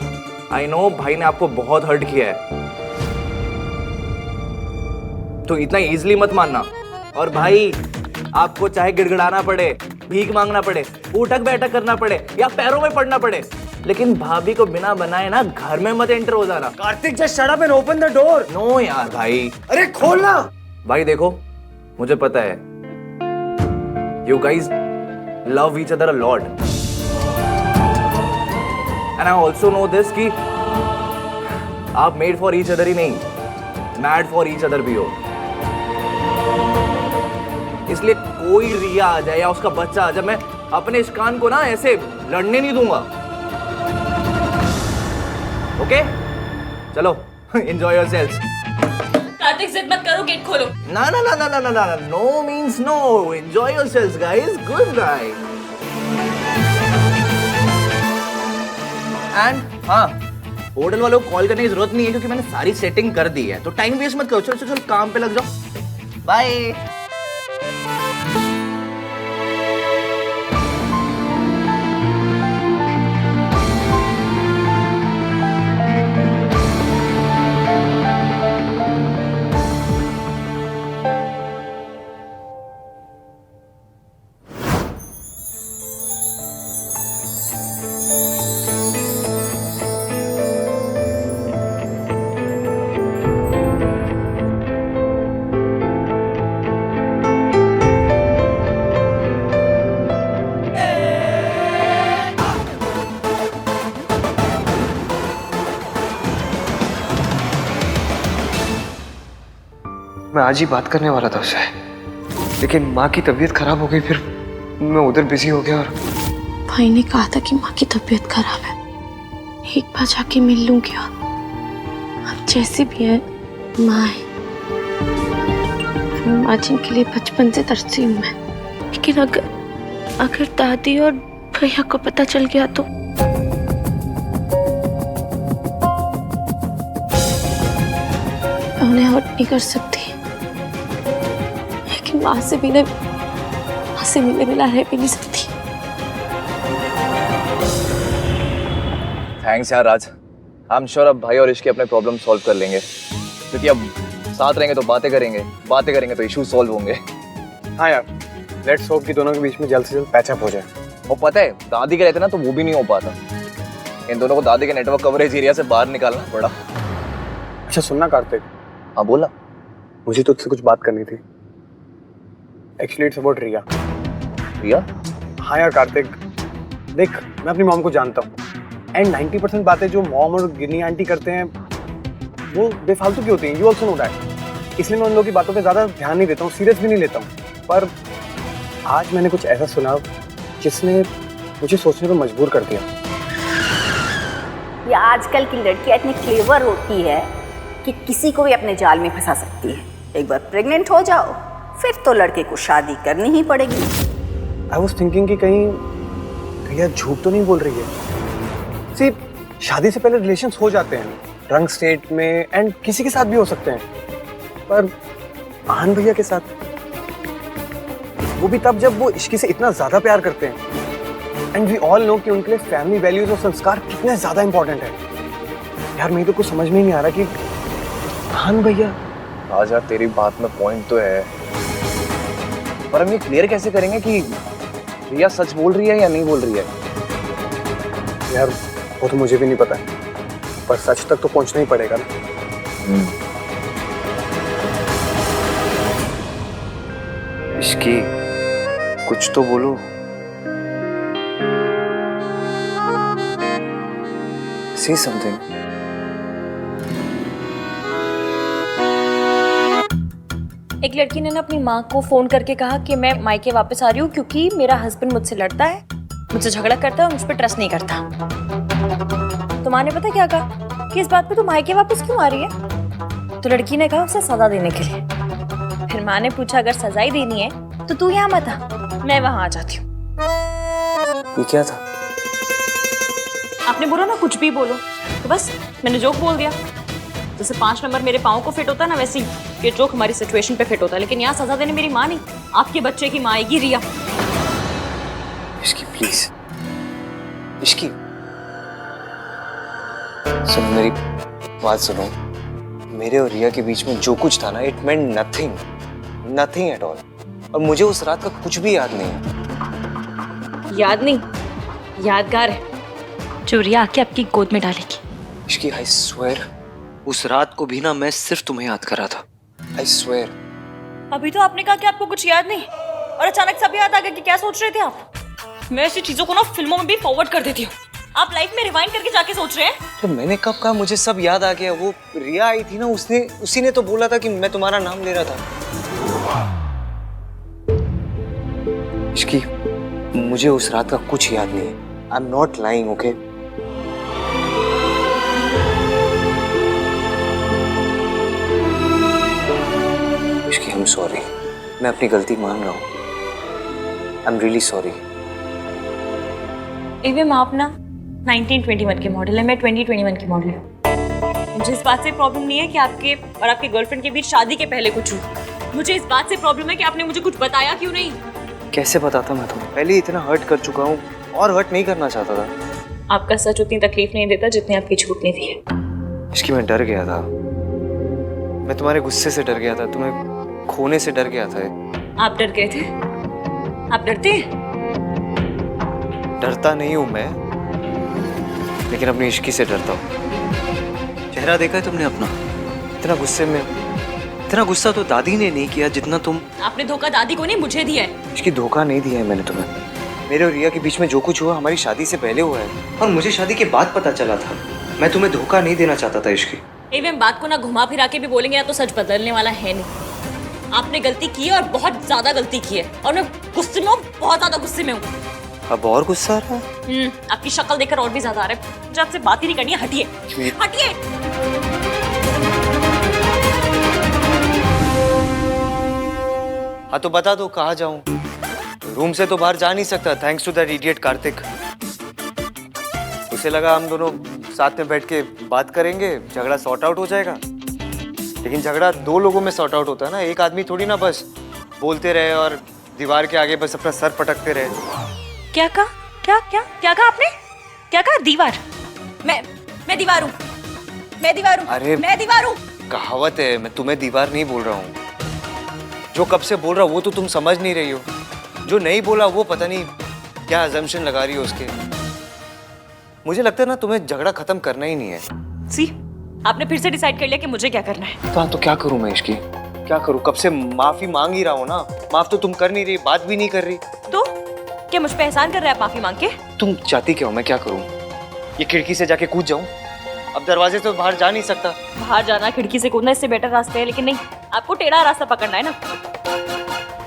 I know भाई ने आपको बहुत हर्ट किया है, तो इतना इजीली मत मानना। और भाई आपको चाहे गिड़गिड़ाना पड़े, भीख मांगना पड़े, उठक बैठक करना पड़े या पैरों में पड़ना पड़े, लेकिन भाभी को बिना बनाए ना घर में मत एंटर हो जाना। Kartik just shut up and open the door. No यार भाई। अरे खोलना। भाई देखो, मुझे पता है you guys love each other a lot and I also know this कि आप मेड फॉर ईच अदर ही नहीं, मैड फॉर ईच अदर भी हो। इसलिए कोई रिया आ जाए या उसका बच्चा आ जाए, मैं अपने इश्कान को ना ऐसे लड़ने नहीं दूंगा, ओके? चलो एंजॉय योरसेल्व्स। कार्तिक जिद मत करो, गेट खोलो। ना ना ना ना ना ना ना, no means no. Enjoy yourselves guys, good night. And हाँ, होटल वालों को कॉल करने की जरूरत नहीं है क्योंकि मैंने सारी सेटिंग कर दी है, तो टाइम वेस्ट मत करो। चलो चलो चलो काम पे लग जाओ। बाय। मैं आज ही बात करने वाला था उससे, लेकिन माँ की तबीयत खराब हो गई, फिर मैं उधर बिजी हो गया। और भाई ने कहा था कि माँ की तबीयत खराब है, एक बार जाके मिल लूंगी। अब जैसी भी है माँ है, माँ जिनके लिए बचपन से तरसी हूँ मैं। लेकिन अगर दादी और भैया को पता चल गया तो मैं उन्हें हर्ट नहीं कर सकती, लेकिन माँ से मिले मिला रह भी नहीं सकती। थैंक्स यार राज, आई एम श्योर अब भाई और इश्की अपने प्रॉब्लम सॉल्व कर लेंगे, क्योंकि अब साथ रहेंगे तो बातें करेंगे तो इशू सॉल्व होंगे। हाँ यार, लेट्स होप कि दोनों के बीच में जल्द से जल्द पैचअप हो जाए। और पता है दादी के रहते ना तो वो भी नहीं हो पाता, इन दोनों को दादी के नेटवर्क कवरेज एरिया से बाहर निकालना पड़ा। अच्छा सुनना कार्तिक। हाँ बोला। मुझे तुझसे कुछ बात करनी थी। एक्चुअली इट्स अबाउट रिया। रिया? हाँ यार कार्तिक, देख मैं अपनी मॉम को जानता हूँ, एंड 90% बातें जो मॉम और गिनी आंटी करते हैं वो बेफालतू की होती हैं। You also know that. इसलिए मैं उन लोगों की बातों पे ज़्यादा ध्यान नहीं देता हूँ, सीरियस भी नहीं लेता हूँ। पर आज मैंने कुछ ऐसा सुना जिसने मुझे सोचने पर मजबूर कर दिया। ये आजकल की लड़कियां इतनी क्लेवर होती है कि किसी को भी अपने जाल में फंसा सकती है। एक बार प्रेग्नेंट हो जाओ फिर तो लड़के को शादी करनी ही पड़ेगी। आई वॉज थिंकिंग कि कहीं रिया झूठ तो नहीं बोल रही है। सी, शादी से पहले रिलेशंस हो जाते हैं रंग स्टेट में, एंड किसी के साथ भी हो सकते हैं, पर आहान भैया के साथ वो भी तब जब वो इश्की से इतना ज्यादा प्यार करते हैं। एंड वी ऑल नो कि उनके लिए फैमिली वैल्यूज और संस्कार कितने ज्यादा इंपॉर्टेंट है। यार मेरी तो कुछ समझ में ही नहीं आ रहा कि आहान भैया। आज यार तेरी बात में पॉइंट तो है, पर हम ये क्लियर कैसे करेंगे कि रिया सच बोल रही है या नहीं बोल रही है? यार वो तो मुझे भी नहीं पता है, पर सच तक तो पहुंचना ही पड़ेगा ना। इश्की कुछ तो बोलो। Say something. एक लड़की ने ना अपनी माँ को फोन करके कहा कि मैं मायके वापस आ रही हूँ क्योंकि मेरा हस्बैंड मुझसे लड़ता है, मुझसे झगड़ा करता है और मुझ पर ट्रस्ट नहीं करता। तो माँ ने पता क्या कहा कि इस बात पे तू मायके वापस क्यों आ रही है? तो लड़की ने कहा उसे सजा देने के लिए। फिर माँ ने पूछा अगर सजा ही देनी है तो तू यहाँ मत आ, मैं वहां आ जाती हूँ। ये क्या था? आपने बोला ना कुछ भी बोलो, तो बस मैंने जोक बोल दिया। जैसे 5 नंबर मेरे पाँव को फिट होता है ना, वैसे ही ये जोक हमारी सिचुएशन पे फिट होता है। लेकिन यहाँ सजा देने मेरी माँ नहीं, आपके बच्चे की माँ आएगी, रिया। इश्की प्लीज, इश्की सुनो, मेरी बात सुनो। मेरे और रिया के बीच में जो कुछ था ना, it meant nothing, nothing at all. और मुझे उस रात का कुछ भी याद नहीं है। याद नहीं, यादगार है जो रिया आके आपकी गोद में डालेगी। इश्की आई स्वेयर, उस रात को भी ना मैं सिर्फ तुम्हें याद कर रहा था। I swear. अभी तो आपने कहा कि आपको कुछ याद नहीं, और अचानक सब याद आ गया कि क्या सोच रहे थे आप। मैं ऐसी चीजों को ना फिल्मों में भी फॉरवर्ड कर देती हूँ, आप लाइफ में रिवाइंड करके जाके सोच रहे हैं। तो मैंने कब कहा मुझे सब याद आ गया? वो रिया आई थी ना, उसी ने तो बोला था कि मैं तुम्हारा नाम ले रहा था। इश्की, मुझे उस रात का कुछ याद नहीं है। आई am not lying, okay? Ishki, I am sorry, मैं अपनी गलती मान रहा हूँ। I am really sorry. एवं आप ना 1921 के मॉडल है, मैं 2021 की मॉडल हूँ। मुझे इस बात से प्रॉब्लम नहीं है कि आपके और आपके गर्लफ्रेंड के बीच शादी के पहले कुछ हुआ। मुझे इस बात से प्रॉब्लम है कि आपने मुझे कुछ बताया क्यों नहीं। कैसे बताता मैं तुम्हें? पहले इतना हर्ट कर चुका हूँ और हर्ट नहीं करना चाहता था। आपका सच उतनी तकलीफ नहीं देता जितनी आपकी झूठ नहीं दी है। इसकी मैं डर गया था, मैं तुम्हारे गुस्से से डर गया था, तुम्हें खोने से डर गया था। आप डर गए थे? आप डरते हैं? डरता नहीं हूँ मैं, लेकिन अपनी इश्की से डरता हूँ। चेहरा देखा है तुमने अपना? इतना गुस्से में, इतना गुस्सा तो दादी ने नहीं किया जितना तुम। आपने धोखा दादी को नहीं, मुझे दिया है। इसकी धोखा नहीं दिया है मैंने तुम्हें। मेरे और रिया के बीच में जो कुछ हुआ हमारी शादी से पहले हुआ है, और मुझे शादी के बाद पता चला था। मैं तुम्हें धोखा नहीं देना चाहता था इश्की। एवं बात को ना घुमा फिरा के भी बोलेंगे ना तो सच बदलने वाला है नहीं। आपने गलती की है और बहुत ज्यादा गलती की है, और मैं गुस्से में हूँ, बहुत ज्यादा गुस्से में हूँ। अब और गुस्सा आ रहा है? आपकी शक्ल देखकर और भी ज्यादा आ रहा है। मुझे आपसे बात ही नहीं करनी है, हटिए हटिए। हाँ तो बता दो कहाँ जाऊं? रूम से तो बाहर जा नहीं सकता, thanks to that idiot Kartik. उसे लगा हम दोनों साथ में बैठ के बात करेंगे, झगड़ा सॉर्ट आउट हो जाएगा। लेकिन झगड़ा 2 लोगों में सॉर्ट आउट होता है ना, एक आदमी थोड़ी ना बस बोलते रहे और दीवार के आगे बस अपना सर पटकते रहे। क्या कहा? क्या कहा आपने? क्या कहा? दीवार? मैं दीवार हूँ, मैं दीवार हूँ। अरे मैं दीवार हूँ। कहावत है, मैं तुम्हें दीवार नहीं बोल रहा हूँ। जो कब से बोल रहा वो तो तुम समझ नहीं रही हो, जो नहीं बोला वो पता नहीं क्या अजम्पशन लगा रही हो उसके। मुझे लगता है ना तुम्हें झगड़ा खत्म करना ही नहीं है। सी, आपने फिर से डिसाइड कर लिया कि मुझे क्या करना है। तो क्या करूं मैं इसकी? क्या करूं? कब से माफी मांग ही रहा हूं ना, माफ तो तुम कर नहीं रही, बात भी नहीं कर रही। तो क्या मुझ पे एहसान कर रहे हैं माफी मांग के? तुम चाहती क्या हो? मैं क्या करूं? ये खिड़की से जाके कूद जाऊं? अब दरवाजे से बाहर जा नहीं सकता। बाहर जाना खिड़की से कूदना इससे बेटर रास्ता है, लेकिन नहीं, आपको टेढ़ा रास्ता पकड़ना है ना।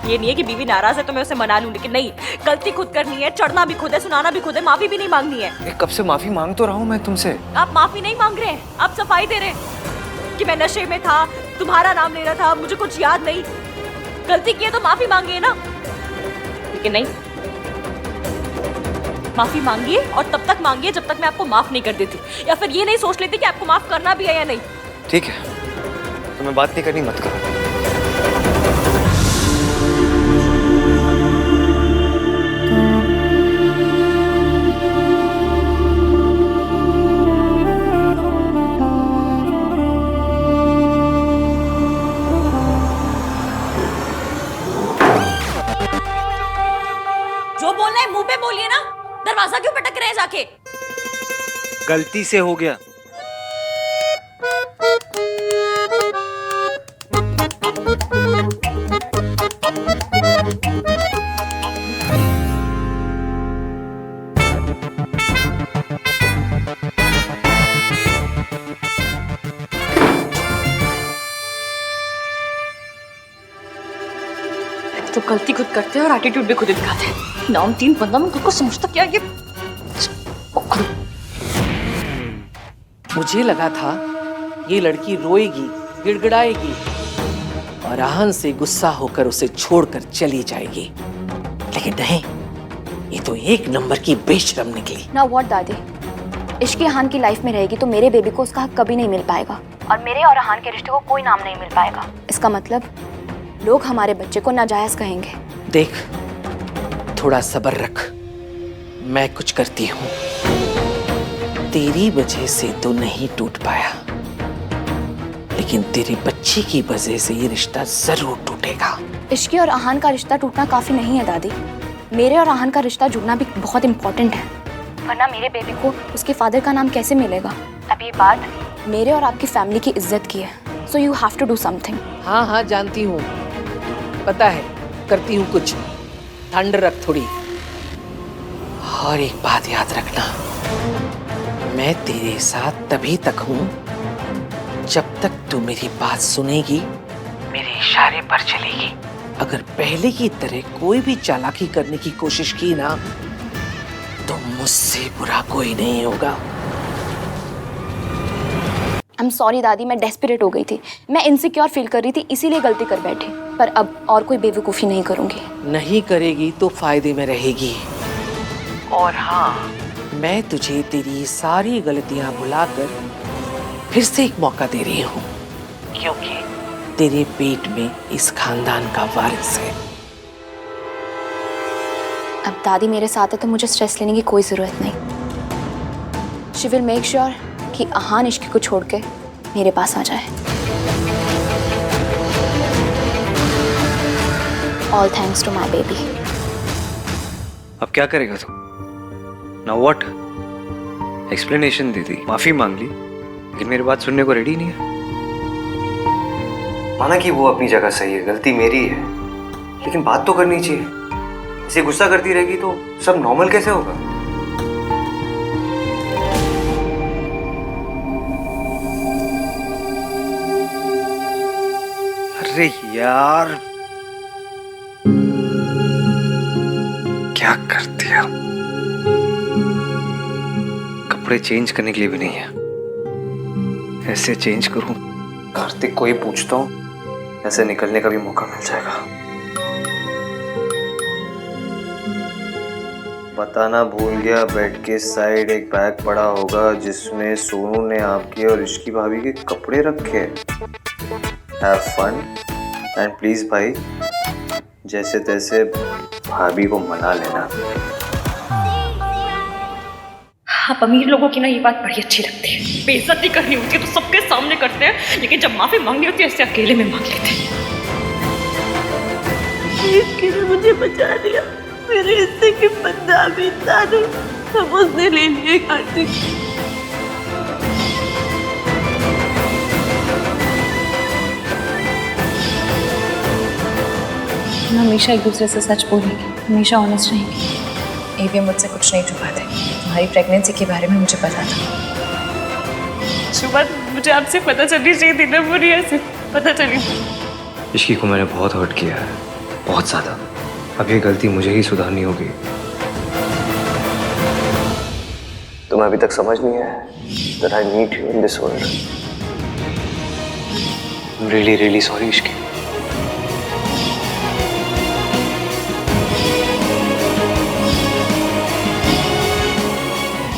ये नहीं है कि बीवी नाराज है तो मैं उसे मना लूं, लेकिन नहीं, गलती खुद करनी है, चढ़ना भी खुद है, सुनाना भी खुद है, माफी भी नहीं मांगनी है। कब से माफी मांग तो रहा हूं मैं तुमसे। आप माफी नहीं मांग रहे, आप सफाई दे रहे कि मैं नशे में था, तुम्हारा नाम ले रहा था, मुझे कुछ याद नहीं। गलती की है तो माफी मांगिए ना, लेकिन नहीं, माफी मांगिए और तब तक मांगिए जब तक मैं आपको माफ नहीं कर देती, या फिर ये नहीं सोच लेती कि आपको माफ करना भी है या नहीं। ठीक है, तुम्हें बात नहीं करनी, मत करो। जो बोलना है मुंह पे बोलिए ना, दरवाजा क्यों पटक रहे हैं जाके? गलती से हो गया। गलती खुद करते हैं और एटीट्यूड भी खुद ही दिखाते हैं। नाम 3 बंदा में खुद को समझता क्या ये? मुझे लगा था ये लड़की रोएगी, गिड़गिड़ाएगी और आहन से गुस्सा होकर उसे छोड़कर चली जाएगी, लेकिन नहीं, ये तो एक नंबर की बेशरम निकली। ना व्हाट दादी, इश्की अहान की लाइफ में रहेगी तो मेरे बेबी को उसका हक कभी नहीं मिल पाएगा और मेरे और अहान के रिश्ते को कोई नाम नहीं मिल पाएगा। इसका मतलब लोग हमारे बच्चे को नाजायज कहेंगे। देख, थोड़ा सब्र रख, मैं कुछ करती हूँ। तेरी वजह से तो नहीं टूट पाया, लेकिन तेरी बच्ची की वजह से ये रिश्ता जरूर टूटेगा। इश्की और अहान का रिश्ता टूटना काफी नहीं है दादी, मेरे और अहान का रिश्ता जुड़ना भी बहुत इम्पोर्टेंट है, वरना मेरे बेबी को उसके फादर का नाम कैसे मिलेगा? अब ये बात मेरे और आपकी फैमिली की इज्जत की है, so you have to do something. हाँ हाँ जानती हूँ, पता है, करती हूँ कुछ। ठंड रख थोड़ी। और एक बात याद रखना, मैं तेरे साथ तभी तक हूँ जब तक तू मेरी बात सुनेगी, मेरे इशारे पर चलेगी। अगर पहले की तरह कोई भी चालाकी करने की कोशिश की ना, तो मुझसे बुरा कोई नहीं होगा। I'm sorry दादी, मैं डेस्परेट हो गई थी, मैं इनसिक्योर फील कर रही थी, इसीलिए गलती कर बैठी, पर अब और कोई बेवकूफ़ी नहीं करूंगी। नहीं करेगी तो फायदे में रहेगी। और हाँ, मैं तुझे तेरी सारी गलतियां भुलाकर फिर से एक मौका दे रही हूँ, क्योंकि तेरे पेट में इस खानदान का वारिस है। अब दादी मेरे साथ है तो मुझे स्ट्रेस लेने की कोई जरूरत नहीं। शी विल मेक श्योर कि अहान इश्की को छोड़ के मेरे पास आ जाए। All thanks to my baby. अब क्या करेगा तू? Now what? एक्सप्लेनेशन दे दी, माफी मांग ली, लेकिन मेरी बात सुनने को रेडी नहीं है। माना कि वो अपनी जगह सही है, गलती मेरी है, लेकिन बात तो करनी चाहिए। इसे गुस्सा करती रहेगी तो सब नॉर्मल कैसे होगा? अरे यार, क्या कर दिया? कपड़े चेंज करने के लिए भी नहीं है। ऐसे चेंज करूं, कार्तिक को ही पूछता हूं, ऐसे निकलने का भी मौका मिल जाएगा। बताना भूल गया, बेड के साइड एक बैग पड़ा होगा जिसमें सोनू ने आपके और इश्की भाभी के कपड़े रखे हैं। हैव फन एंड प्लीज भाई, जैसे तैसे भाभी को मना लेना। आप अमीर लोगों की ना ये बात बड़ी अच्छी लगती है। बेइज्जती करनी होती है तो सबके सामने करते हैं, लेकिन जब माफी मांगनी होती है ऐसे अकेले में मांग लेते हैं। इसके ने मुझे बचा दिया, मेरे हिस्से की पंजाबी तारे सब उसने ले लिए कार्तिक। हम हमेशा एक दूसरे से सच बोलेंगे, हमेशा ऑनेस्ट रहेंगे। एवीएम मुझसे कुछ नहीं छुपाते। तुम्हारी प्रेगनेंसी के बारे में मुझे पता था। सुबह मुझे आपसे पता चलनी चाहिए थी ना, बुरी ऐसे पता चली। इश्की को मैंने बहुत हर्ट किया है, बहुत ज्यादा। अब ये गलती मुझे ही सुधारनी होगी। तुम्हें अभी तक समझ नहीं आया that I need you in this world. I'm really, really sorry, Ishki.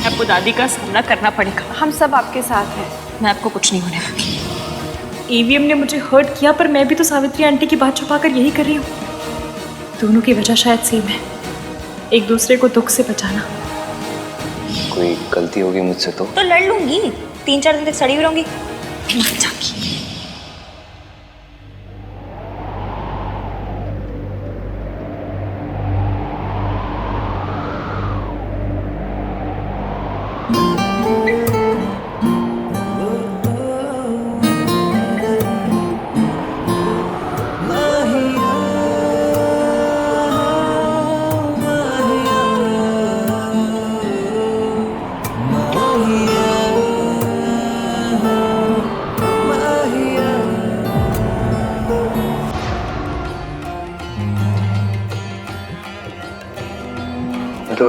आपको दादी का सामना करना पड़ेगा। हम सब आपके साथ हैं। मैं आपको कुछ नहीं होने दूंगी। ईवीएम ने मुझे हर्ट किया, पर मैं भी तो सावित्री आंटी की बात छुपाकर यही कर रही हूँ। दोनों की वजह शायद सेम है, एक दूसरे को दुख से बचाना। कोई गलती होगी मुझसे तो लड़ लूंगी, 3-4 दिन तक सड़ी हुई रहूंगी, मर जाऊंगी।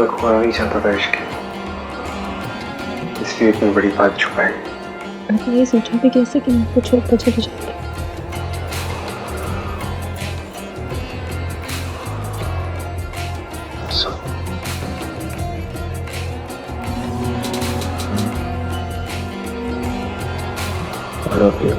मैं खोना नहीं चाहता था इश्क, इसलिए इतनी बड़ी बात छुपाई। मैंने ये सोचा भी कैसे कि मैं कुछ छोड़कर चली जाऊंगी। I love you.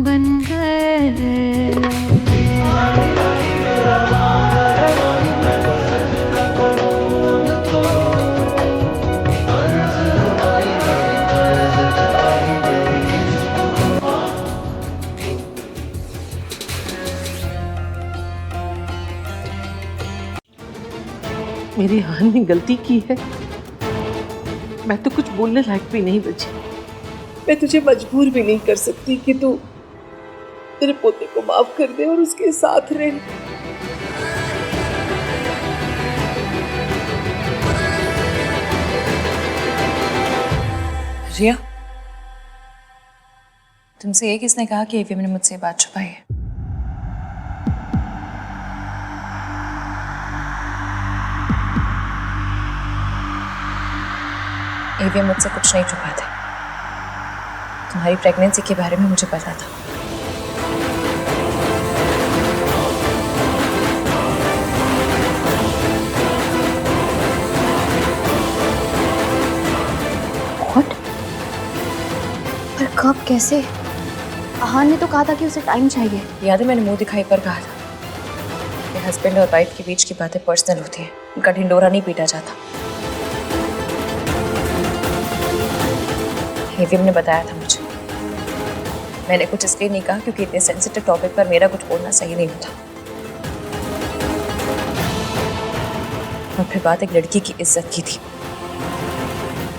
बन गए मेरी हान ने गलती की है। मैं तो कुछ बोलने लायक भी नहीं बची। मैं तुझे मजबूर भी नहीं कर सकती कि तू तेरे पोते को माफ कर दे और उसके साथ रहे। रिया, तुमसे ये किसने कहा कि एवीएम ने मुझसे बात छुपाई है? एवीएम मुझसे कुछ नहीं छुपाते। तुम्हारी प्रेगनेंसी के बारे में मुझे पता था। What? पर कब, कैसे? आहान ने तो कहा था कि उसे टाइम चाहिए। याद है मैंने मुंह दिखाई पर कहा था कि हस्बैंड और वाइफ के बीच की बातें पर्सनल होती हैं, उनका ढिंडोरा नहीं पीटा जाता। एवीएम ने बताया था मुझे। मैंने कुछ इसलिए नहीं कहा क्योंकि इतने सेंसिटिव टॉपिक पर मेरा कुछ बोलना सही नहीं होता। और फिर बात एक लड़की की इज्जत की थी।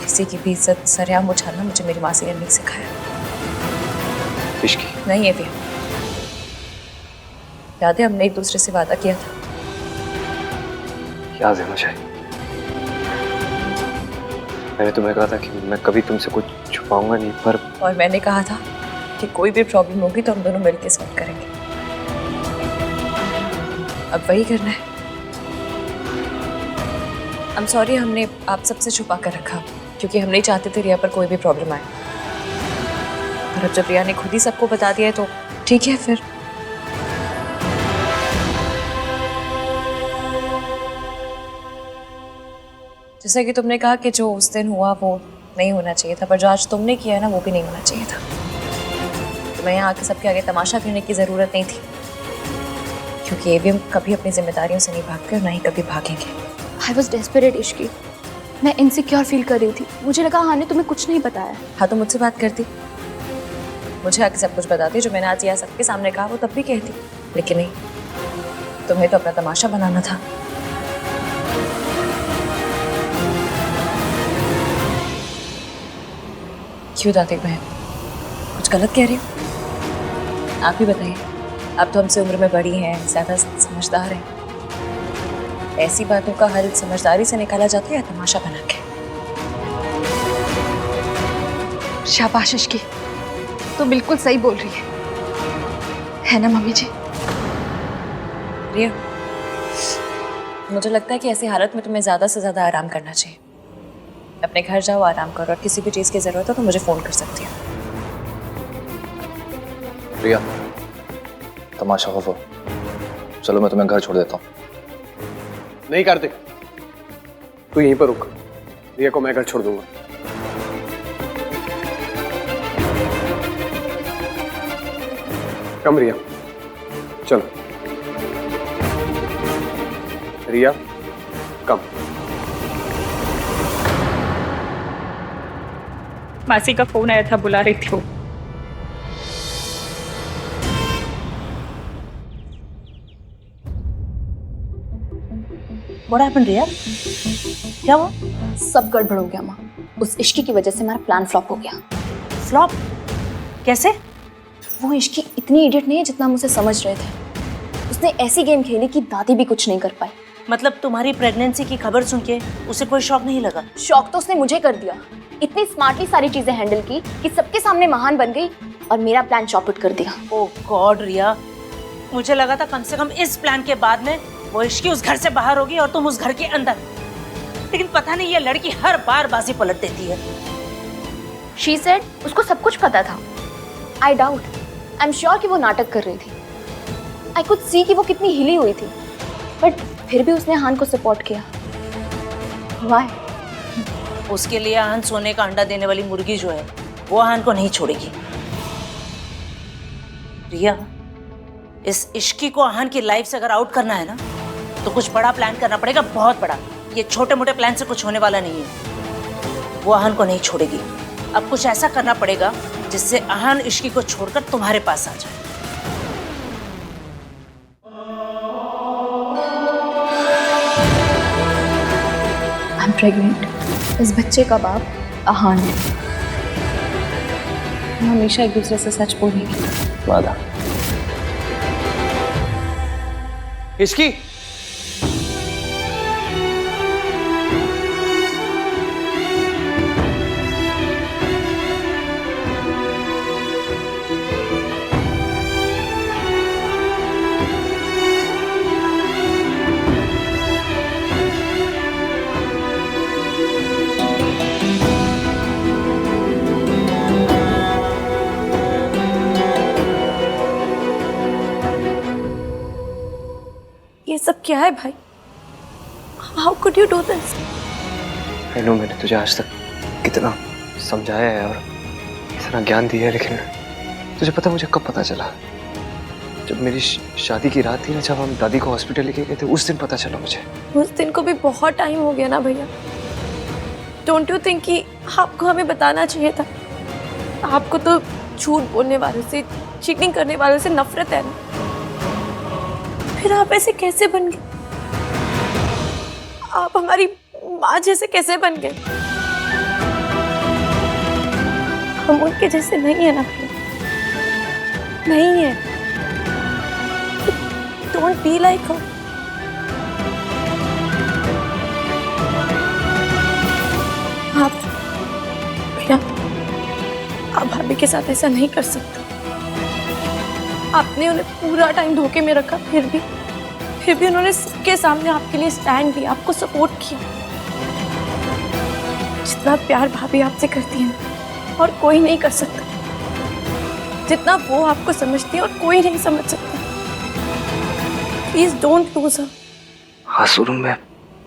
किसी की भी इज्जत सरेआम उछालना मुझे मेरी माँ से नहीं सिखाया। इश्की नहीं एवीएम, याद है हमने एक दूसरे से वादा किया था? याद है मुझे। मैंने तुम्हें कहा था कि मैं कभी तुमसे कुछ छुपाऊंगा नहीं, पर और मैंने कहा था कि कोई भी प्रॉब्लम होगी तो हम दोनों मिलकर सॉल्व करेंगे। अब वही करना है। आई एम सॉरी, हमने आप सबसे छुपा कर रखा क्योंकि हम नहीं चाहते थे रिया पर कोई भी प्रॉब्लम आए। और अब जब रिया ने खुद ही सबको बता दिया है तो ठीक है फिर। जैसा कि तुमने कहा कि जो उस दिन हुआ वो नहीं होना चाहिए था, पर जो आज तुमने किया है ना वो भी नहीं होना चाहिए था। तुम्हें यहाँ आके सबके आगे तमाशा करने की ज़रूरत नहीं थी, क्योंकि एवीएम कभी अपनी जिम्मेदारियों से नहीं भागते और ना ही कभी भागेंगे। I was desperate Ishki. मैं इनसिक्योर फील कर रही थी। मुझे लगा हाँ ने तुम्हें कुछ नहीं बताया। हाँ तो मुझसे बात करती, मुझे आके सब कुछ बताती। जो मैंने आज यहाँ सबके सामने कहा वो तब भी कहती, लेकिन नहीं, तुम्हें तो अपना तमाशा बनाना था। क्यों दादी बहन, कुछ गलत कह रही हो? आप ही बताइए, आप तो हमसे उम्र में बड़ी हैं, ज़्यादा समझदार हैं। ऐसी बातों का हल समझदारी से निकाला जाता है या तमाशा बना के? शाबाश इश्की, तो बिल्कुल सही बोल रही है ना मम्मी जी? रिया, मुझे लगता है कि ऐसी हालत में तुम्हें ज़्यादा से ज़्यादा आराम करना चाहिए। अपने घर जाओ, आराम करो, और किसी भी चीज़ की ज़रूरत हो तो मुझे फ़ोन कर सकती हो। रिया, तमाशा हो वो। चलो मैं तुम्हें घर छोड़ देता हूँ। नहीं कार्तिक, तू यहीं पर रुक, रिया को मैं घर छोड़ दूंगा। कम रिया, चलो रिया कम। मासी का फोन आया था, बुला रही थी वो। What happened, रिया? क्या हुआ? सब गड़बड़ हो गया माँ। उस इश्की की वजह से हमारा प्लान फ्लॉप हो गया। फ्लॉप? कैसे? वो इश्की इतनी इडियट नहीं है जितना हम उसे समझ रहे थे। उसने ऐसी गेम खेली कि दादी भी कुछ नहीं कर पाई। मतलब तुम्हारी प्रेगनेंसी की खबर सुन के उसे कोई शौक नहीं लगा? शौक तो उसने मुझे कर दिया। इतनी स्मार्टली सारी चीजें हैंडल की कि सबके सामने महान बन गई और मेरा प्लान चौपट कर दिया। ओह गॉड रिया, मुझे लगा था कम से कम इस प्लान के बाद में वो इश्की उस घर से बाहर होगी और तुम उस घर के अंदर। लेकिन पता नहीं ये लड़की हर बार बाजी पलट देती है। She said उसको सब कुछ पता था। I doubt, I'm sure कि वो नाटक कर रही थी। I could see कि वो कितनी हिली हुई थी, बट फिर भी उसने आहान को सपोर्ट किया। Why? उसके लिए आहान सोने का अंडा देने वाली मुर्गी जो है वो आहान को नहीं छोड़ेगी। रिया, इस इश्की को आहान की लाइफ से अगर आउट करना है ना तो कुछ बड़ा प्लान करना पड़ेगा, बहुत बड़ा। ये छोटे मोटे प्लान से कुछ होने वाला नहीं है। वो आहान को नहीं छोड़ेगी। अब कुछ ऐसा करना पड़ेगा जिससे आहान इश्की को छोड़कर तुम्हारे पास आ जाए। I'm pregnant। इस बच्चे का बाप आहान है। हम हमेशा एक दूसरे से सच बोलेंगे। वादा। इश्की, ये सब क्या है भाई? How could you do this? I know, मैंने तुझे आज तक कितना समझाया है और इतना ज्ञान दिया है, लेकिन तुझे पता मुझे कब पता चला? जब मेरी शादी की रात थी ना, जब हम दादी को हॉस्पिटल लेके गए थे, उस दिन पता चला मुझे। उस दिन को भी बहुत टाइम हो गया ना भैया। डोंट यू थिंक कि आपको हमें बताना चाहिए था? आपको तो झूठ बोलने वालों से, चीटिंग करने वालों से नफरत है ना। फिर आप ऐसे कैसे बन गए? आप हमारी माँ जैसे कैसे बन गए? हम उनके जैसे नहीं है ना भैया, नहीं है। डोंट बी लाइक हर। आप भैया, आप भाभी के साथ ऐसा नहीं कर सकते। आपने उन्हें पूरा टाइम धोखे में रखा, फिर भी उन्होंने सबके सामने आपके लिए स्टैंड लिया, आपको सपोर्ट किया। जितना प्यार भाभी आपसे करती है ना, और कोई नहीं कर सकता। जितना वो आपको समझती है और कोई नहीं समझ सकता। Please don't lose her. हाँ सुरूम,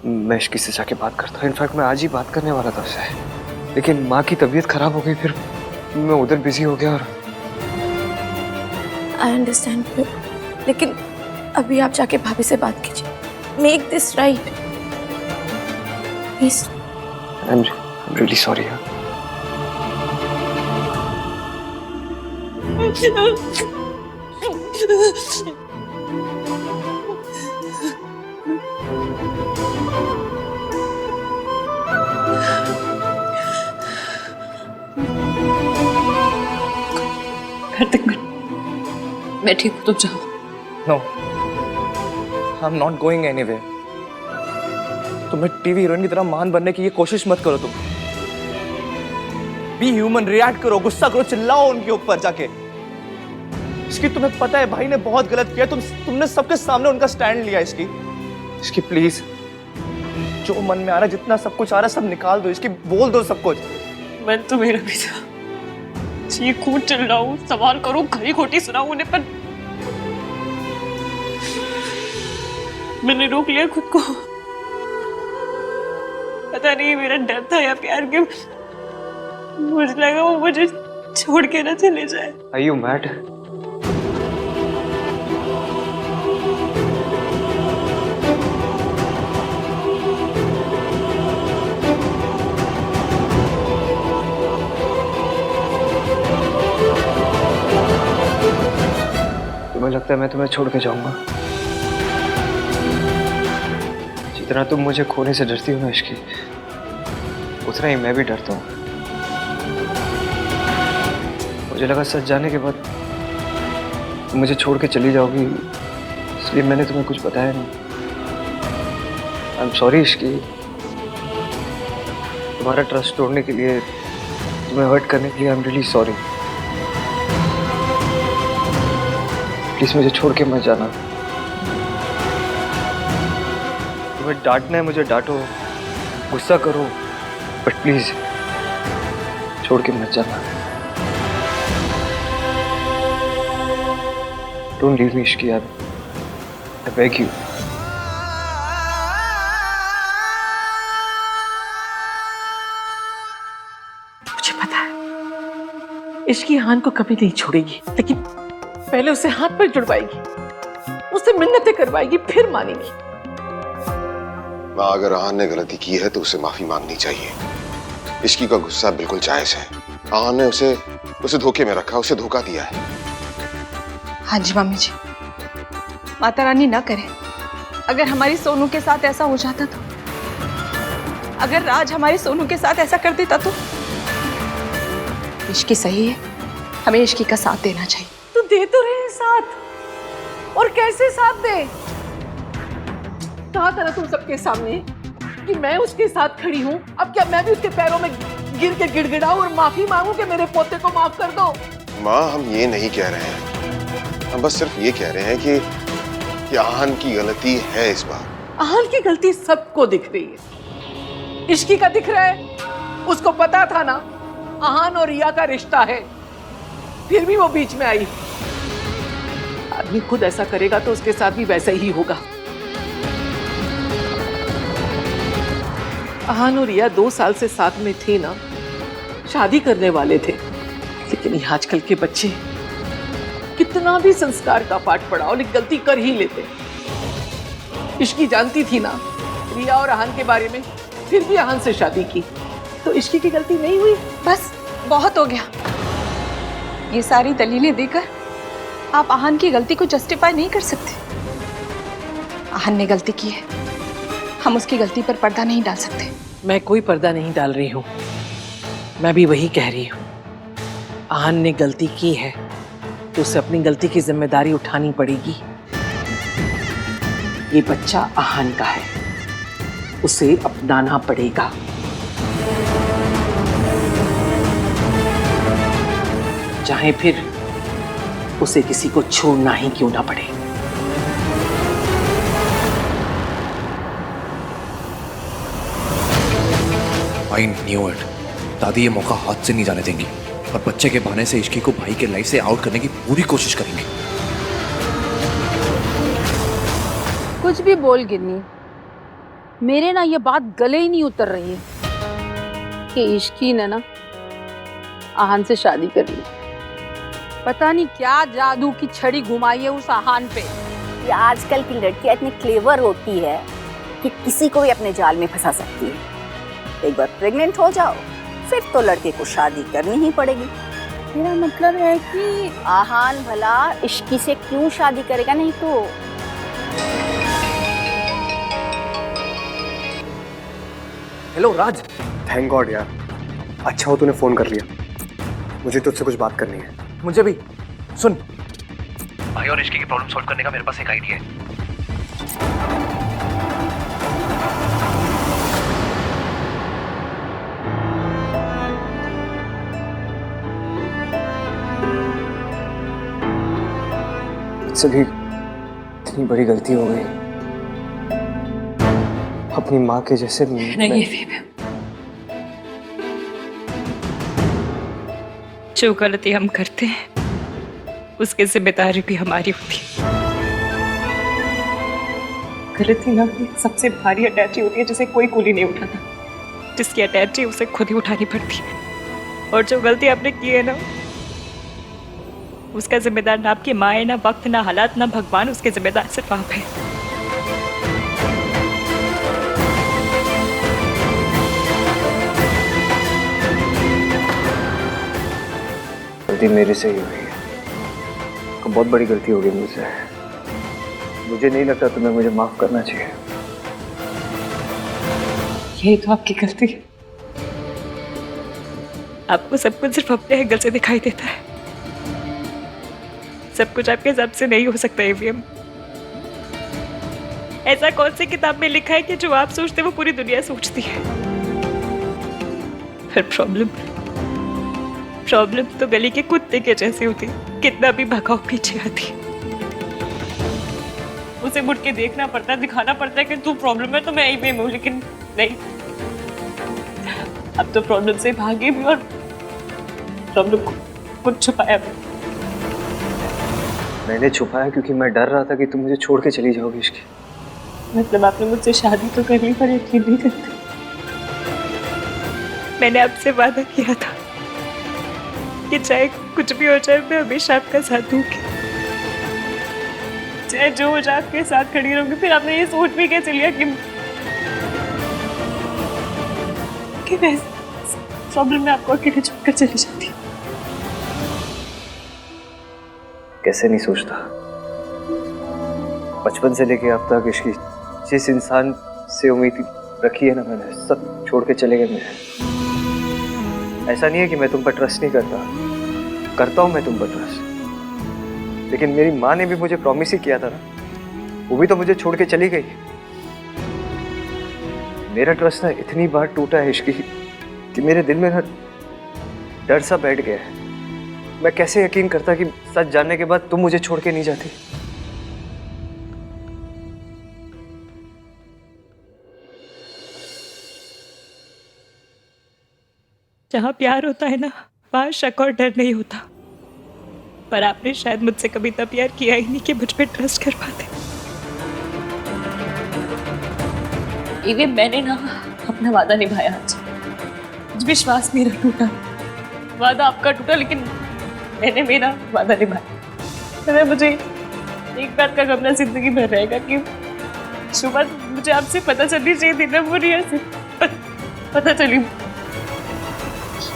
मैं इश्की से जाके बात करता हूँ। इनफैक्ट मैं आज ही बात करने वाला था उससे, लेकिन माँ की तबीयत खराब हो गई, फिर मैं उधर बिजी हो गया। और आई अंडरस्टैंड, लेकिन अभी आप जाके भाभी से बात कीजिए। Make this right. Please. I'm really sorry यार। कार्तिक मैं ठीक हूँ, तुम जाओ। No, I am not going anywhere. तुम्हें टीवी हीरोइन की तरह महान बनने की ये कोशिश मत करो तुम। बी ह्यूमन, रिएक्ट करो, गुस्सा करो, चिल्लाओ उनके ऊपर जाके। इसकी तुम्हें पता है भाई ने बहुत गलत किया, तुमने सबके सामने उनका स्टैंड लिया। इसकी प्लीज, जो मन में आ रहा है, जितना सब कुछ आ रहा है, सब निकाल दो। इसकी बोल दो सब कुछ। मैं तो मेरा भी था, चीखूं चिल्लाऊं, सवाल करूं, खरी खोटी सुनाऊं उन्हें, पर मैंने रोक लिया खुद को। पता नहीं मेरा डर था या प्यार के, मुझे लगा वो मुझे छोड़ के ना चले जाए। Are you mad? तुम्हें लगता है मैं तुम्हें छोड़ के जाऊंगा? जितना तुम मुझे खोने से डरती हो ना इश्की, उतना ही मैं भी डरता हूँ। मुझे लगा सच जाने के बाद तुम मुझे छोड़ के चली जाओगी, इसलिए मैंने तुम्हें कुछ बताया नहीं। आई एम सॉरी इश्की, तुम्हारा ट्रस्ट तोड़ने के लिए, तुम्हें हर्ट करने के लिए। I am really sorry. Please मुझे छोड़ के मत जाना। तुम्हें डांटना है मुझे डांटो, गुस्सा करो, बट प्लीज छोड़ के मत जाना। Don't leave me Ishki, I beg you. मुझे पता है इश्की आहान को कभी नहीं छोड़ेगी, लेकिन पहले उसे हाथ पर जुड़वाएगी, उससे मिन्नतें करवाएगी, फिर मानेगी। माँ, अगर आहान ने गलती की है तो उसे माफी मांगनी चाहिए। इश्की का गुस्सा बिल्कुल जायज है। आहान ने उसे धोखे में रखा, उसे धोखा दिया है। हाँ जी मम्मी जी, माता रानी ना करे। अगर हमारी सोनू के साथ ऐसा हो जाता तो, अगर राज हमारी सोनू के साथ ऐसा कर देता तो। इश्की सही है, हमें इश्की का साथ देना चाहिए। तो दे तो रहे साथ, और कैसे साथ दे? कहा था ना तुम सबके सामने कि मैं उसके साथ खड़ी हूँ। अब क्या मैं भी उसके पैरों में गिर के गिड़गिड़ाऊं और माफी मांगू कि मेरे पोते को माफ कर दो? माँ, हम ये नहीं कह रहे हैं, हम बस सिर्फ ये कह रहे हैं कि आहान की गलती है इस बार। आहान की गलती सबको दिख रही है, इश्की का दिख रहा है। उसको पता था ना आहान और रिया का रिश्ता है, फिर भी वो बीच में आई। आदमी खुद ऐसा करेगा तो उसके साथ भी वैसा ही होगा। आहान और रिया 2 साल से साथ में थे ना, शादी करने वाले थे, लेकिन ये आजकल के बच्चे कितना भी संस्कार का पाठ पढ़ाओ लेकिन गलती कर ही लेते। इश्की जानती थी ना रिया और आहान के बारे में, फिर भी आहान से शादी की, तो इश्की की गलती नहीं हुई। बस बहुत हो गया। ये सारी दलीलें देकर आप आहान की गलती को जस्टिफाई नहीं कर सकते। आहान ने गलती की है, हम उसकी गलती पर पर्दा नहीं डाल सकते। मैं कोई पर्दा नहीं डाल रही हूँ, मैं भी वही कह रही हूँ। आहान ने गलती की है तो उसे अपनी गलती की जिम्मेदारी उठानी पड़ेगी। ये बच्चा आहान का है, उसे अपनाना पड़ेगा। चाहे फिर उसे किसी को छोड़ना ही क्यों ना पड़े। I knew it. दादी ये मौका हाथ से नहीं जाने देंगी और बच्चे के बहाने से इश्की को भाई के लाइफ से आउट करने की पूरी कोशिश करेंगे। कुछ भी बोल गिन्नी, मेरे ना ये बात गले ही नहीं उतर रही है कि इश्की ने ना आहान से शादी कर ली। पता नहीं क्या जादू की छड़ी घुमाई है उस आहान पे। ये आजकल की लड़कियां इतनी क्लेवर होती है कि किसी को भी अपने जाल में फंसा सकती है। एक बार प्रेग्नेंट हो जाओ फिर तो लड़के को शादी करनी ही पड़ेगी। मेरा मतलब है कि आहान भला इश्की से क्यों शादी करेगा, नहीं तो। हेलो राज। थैंक गॉड यार, अच्छा हो तूने फोन कर लिया, मुझे तुझसे कुछ बात करनी है। मुझे भी। सुन भाई, और इश्की की प्रॉब्लम सॉल्व करने का मेरे पास एक आइडिया है। मुझसे भी इतनी बड़ी गलती हो गई, अपनी माँ के जैसे नहीं जो गलती हम करते हैं उसकी जिम्मेदारी भी हमारी होती है। गलती ना सबसे भारी अटैची होती है जिसे कोई कूली नहीं उठाता, जिसकी अटैची उसे खुद ही उठानी पड़ती है। और जो गलती आपने की है ना, उसका जिम्मेदार ना आपकी माँ है, ना वक्त, ना हालात, ना भगवान, उसके जिम्मेदार सिर्फ आप है। गलती मेरे से ही हुई है, बहुत बड़ी गलती हो गई मुझसे। मुझे नहीं लगता तुम्हें मुझे माफ करना चाहिए। यही तो आपकी गलती है, आपको सब कुछ सिर्फ अपने एंगल से दिखाई देता है। सब कुछ आपके हिसाब से नहीं हो सकता एवीएम। ऐसा कौन सी किताब में लिखा है कि जो आप सोचते वो पूरी दुनिया सोचती है? फिर प्रॉब्लम तो गली के कुत्ते के जैसे होती, कितना भी भगाओ पीछे आती। उसे मुड़ के देखना पड़ता है, दिखाना पड़ता है कि तू प्रॉब्लम है तो मैं यही में हूं, लेकिन नहीं, अब तो प्रॉब्लम से भागे भी और प्रॉब्लम को कुछ छुपाया भी। मैंने छुपाया क्योंकि मैं डर रहा था कि तुम मुझे छोड़ के चली जाओगी इसकी। मतलब आपने मुझसे शादी तो कर ली पर यकीन नहीं करते। मैंने आपसे वादा किया था कि चाहे कुछ भी हो जाए मैं हमेशा आपका साथ दूंगी, चाहे जो हो जाए आपके साथ खड़ी रहूंगी। फिर आपने ये सोच भी कैसे लिया कि मैं प्रॉब्लम में आपको अकेले छोड़कर चली जाती? कैसे नहीं सोचता, बचपन से लेके अब तक इसकी जिस इंसान से उम्मीद रखी है ना मैंने, सब छोड़ के चले गए मुझे। ऐसा नहीं है कि मैं तुम पर ट्रस्ट नहीं करता हूं मैं तुम पर ट्रस्ट, लेकिन मेरी माँ ने भी मुझे प्रॉमिस ही किया था ना, वो भी तो मुझे छोड़ के चली गई। मेरा ट्रस्ट ना इतनी बार टूटा है इश्की कि मेरे दिल में ना डर सा बैठ गया है। मैं कैसे यकीन करता कि सच जानने के बाद तुम मुझे छोड़ के नहीं जाती। जहाँ प्यार होता है ना, वहाँ शक और डर नहीं होता। पर आपने शायद मुझसे कभी इतना प्यार किया ही नहीं कि मुझ पे ट्रस्ट कर पाते। ये मैंने ना अपना वादा निभाया आज विश्वास मेरा टूटा, वादा आपका टूटा, लेकिन मैंने मेरा वादा निभाया। मुझे एक बात का गम जिंदगी भर रहेगा कि सुबह मुझे आपसे पता चलनी चाहिए थी ना, वो रिया से पता चली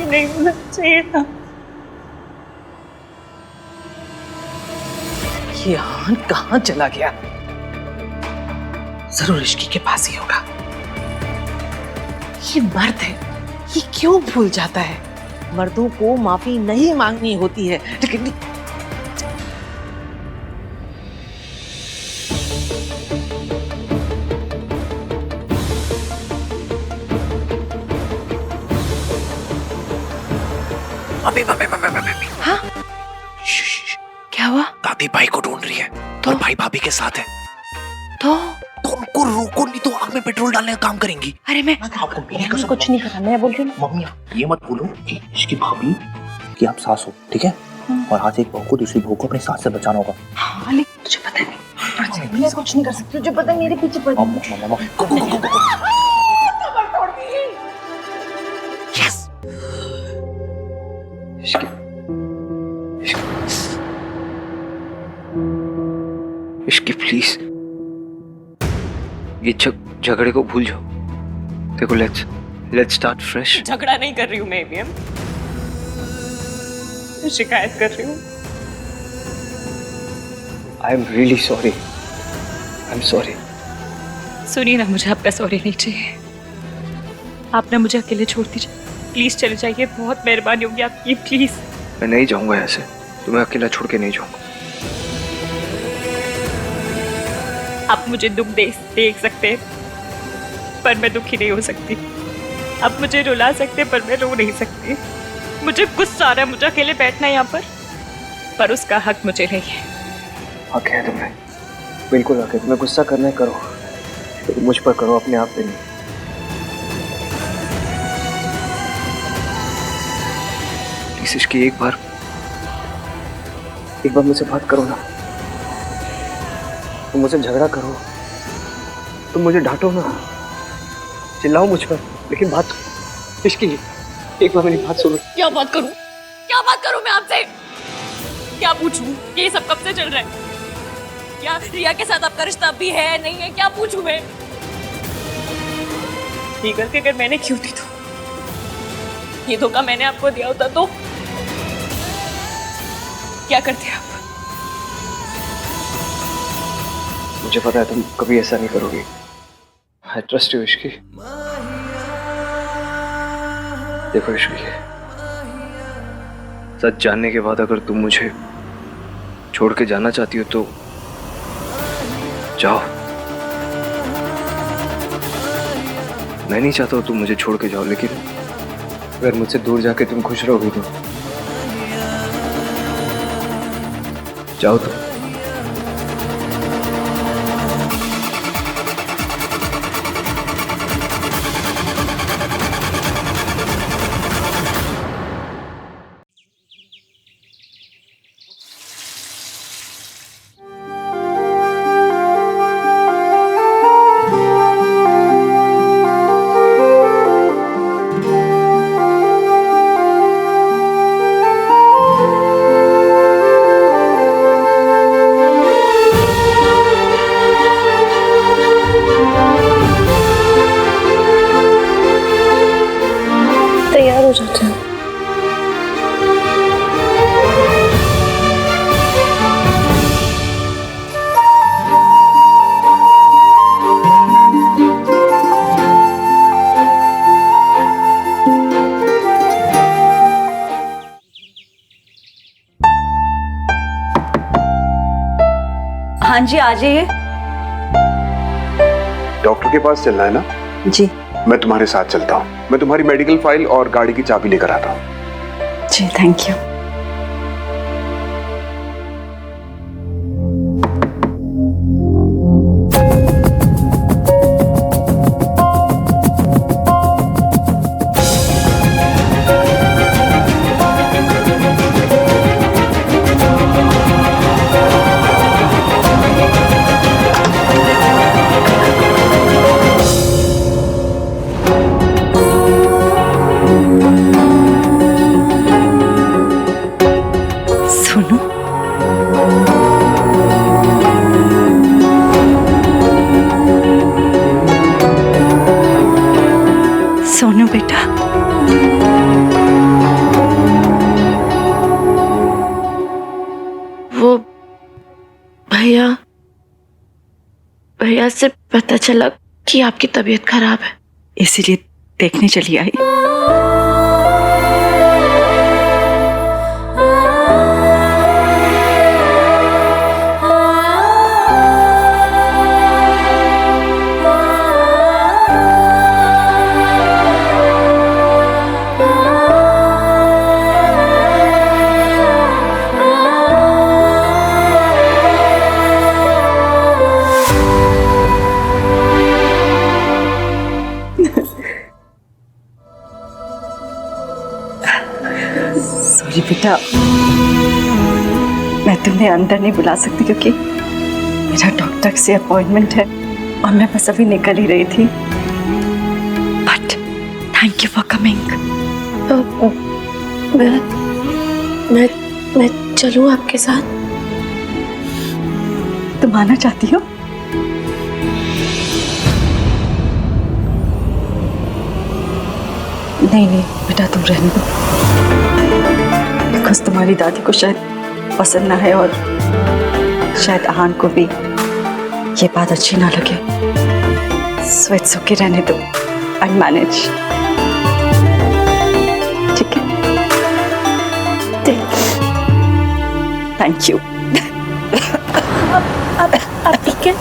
नहीं होना चाहिए था। ये आहान कहाँ चला गया? जरूर इश्की के पास ही होगा। ये मर्द है, ये क्यों भूल जाता है? मर्दों को माफी नहीं मांगनी होती है, लेकिन हाँ? क्या हुआ? दादी भाई को ढूंढ रही है और भाई भाभी के साथ है। तो उनको रोको, नहीं तो आग में पेट्रोल डालने का काम करेंगी। अरे मैं कुछ नहीं करा, मैं बोल रही हूँ। मम्मी ये मत बोलो कि इसकी भाभी कि आप सास हो, ठीक है? और आज एक बहू को दूसरी बहू को अपनी सास से बचाना होगा। हाँ, लेकिन तुझे पता है मैं कुछ नहीं कर सकती, तुझे पता है मेरे पीछे पड़ इश्की प्लीज ये झगड़े को भूल जाओ। देखो लेट्स लेट्स स्टार्ट फ्रेश। झगड़ा नहीं कर रही हूँ मैं एवीएम, शिकायत कर रही हूँ। I am really sorry, I am sorry. सुनिए ना, मुझे आपका सॉरी नहीं चाहिए। आप ना मुझे अकेले छोड़ दीजिए, प्लीज चले जाइए, बहुत मेहरबानी होगी आपकी, प्लीज। मैं नहीं जाऊंगा ऐसे, तुम्हें अकेला छोड़ के नहीं जाऊंगा। आप मुझे दुख देख सकते हैं, पर मैं दुखी नहीं हो सकती। आप मुझे रुला सकते, पर मैं रो नहीं सकती। मुझे गुस्सा आ रहा है, मुझे अकेले बैठना है यहाँ पर उसका हक मुझे नहीं है। हक है तुम्हें, बिल्कुल हक है। तुम्हें गुस्सा करना है करो, लेकिन मुझ पर करो, अपने आप पे नहीं। प्लीज इसकी एक बार मुझसे बात करो ना। तुम मुझसे झगड़ा करो, तुम मुझे डांटो ना, चिल्लाओ मुझ पर, लेकिन बात इसकी एक बार मेरी बात सुनो। क्या बात करूं मैं आपसे? क्या पूछूं? ये सब कब से चल रहा है? क्या रिया के साथ आपका रिश्ता भी है नहीं है? क्या पूछूं मैं? ये गलती अगर मैंने क्यों दी, तो ये धोखा मैंने आपको दिया होता तो क्या करते आप? मुझे पता है तुम कभी ऐसा नहीं करोगी। I trust you Ishki. देखो इश्की, सच जानने के बाद अगर तुम मुझे छोड़ के जाना चाहती हो तो जाओ। मैं नहीं चाहता हूं तुम मुझे छोड़ के जाओ, लेकिन अगर मुझसे दूर जाके तुम खुश रहोगी तो जाओ तुम। तैयार हो जाते हैं। हाँ जी, आ जाइए। डॉक्टर के पास चलना है ना? जी। मैं तुम्हारे साथ चलता हूँ। मैं तुम्हारी मेडिकल फाइल और गाड़ी की चाबी लेकर आता हूँ। जी, थैंक यू। सोनू बेटा, वो भैया से पता चला कि आपकी तबीयत खराब है, इसीलिए देखने चली आई। सॉरी बेटा, मैं तुम्हें अंदर नहीं बुला सकती क्योंकि मेरा डॉक्टर से अपॉइंटमेंट है और मैं बस अभी निकल ही रही थी। But thank you for coming. मैं चलूं आपके साथ? तुम आना चाहती हो? नहीं नहीं बेटा, तुम रहने दो, बिकॉज तुम्हारी दादी को शायद पसंद ना है और शायद आहान को भी ये बात अच्छी ना लगे। सो इट्स ओके, रहने दो, आई मैनेज। ठीक है, थैंक यू। अब ठीक है।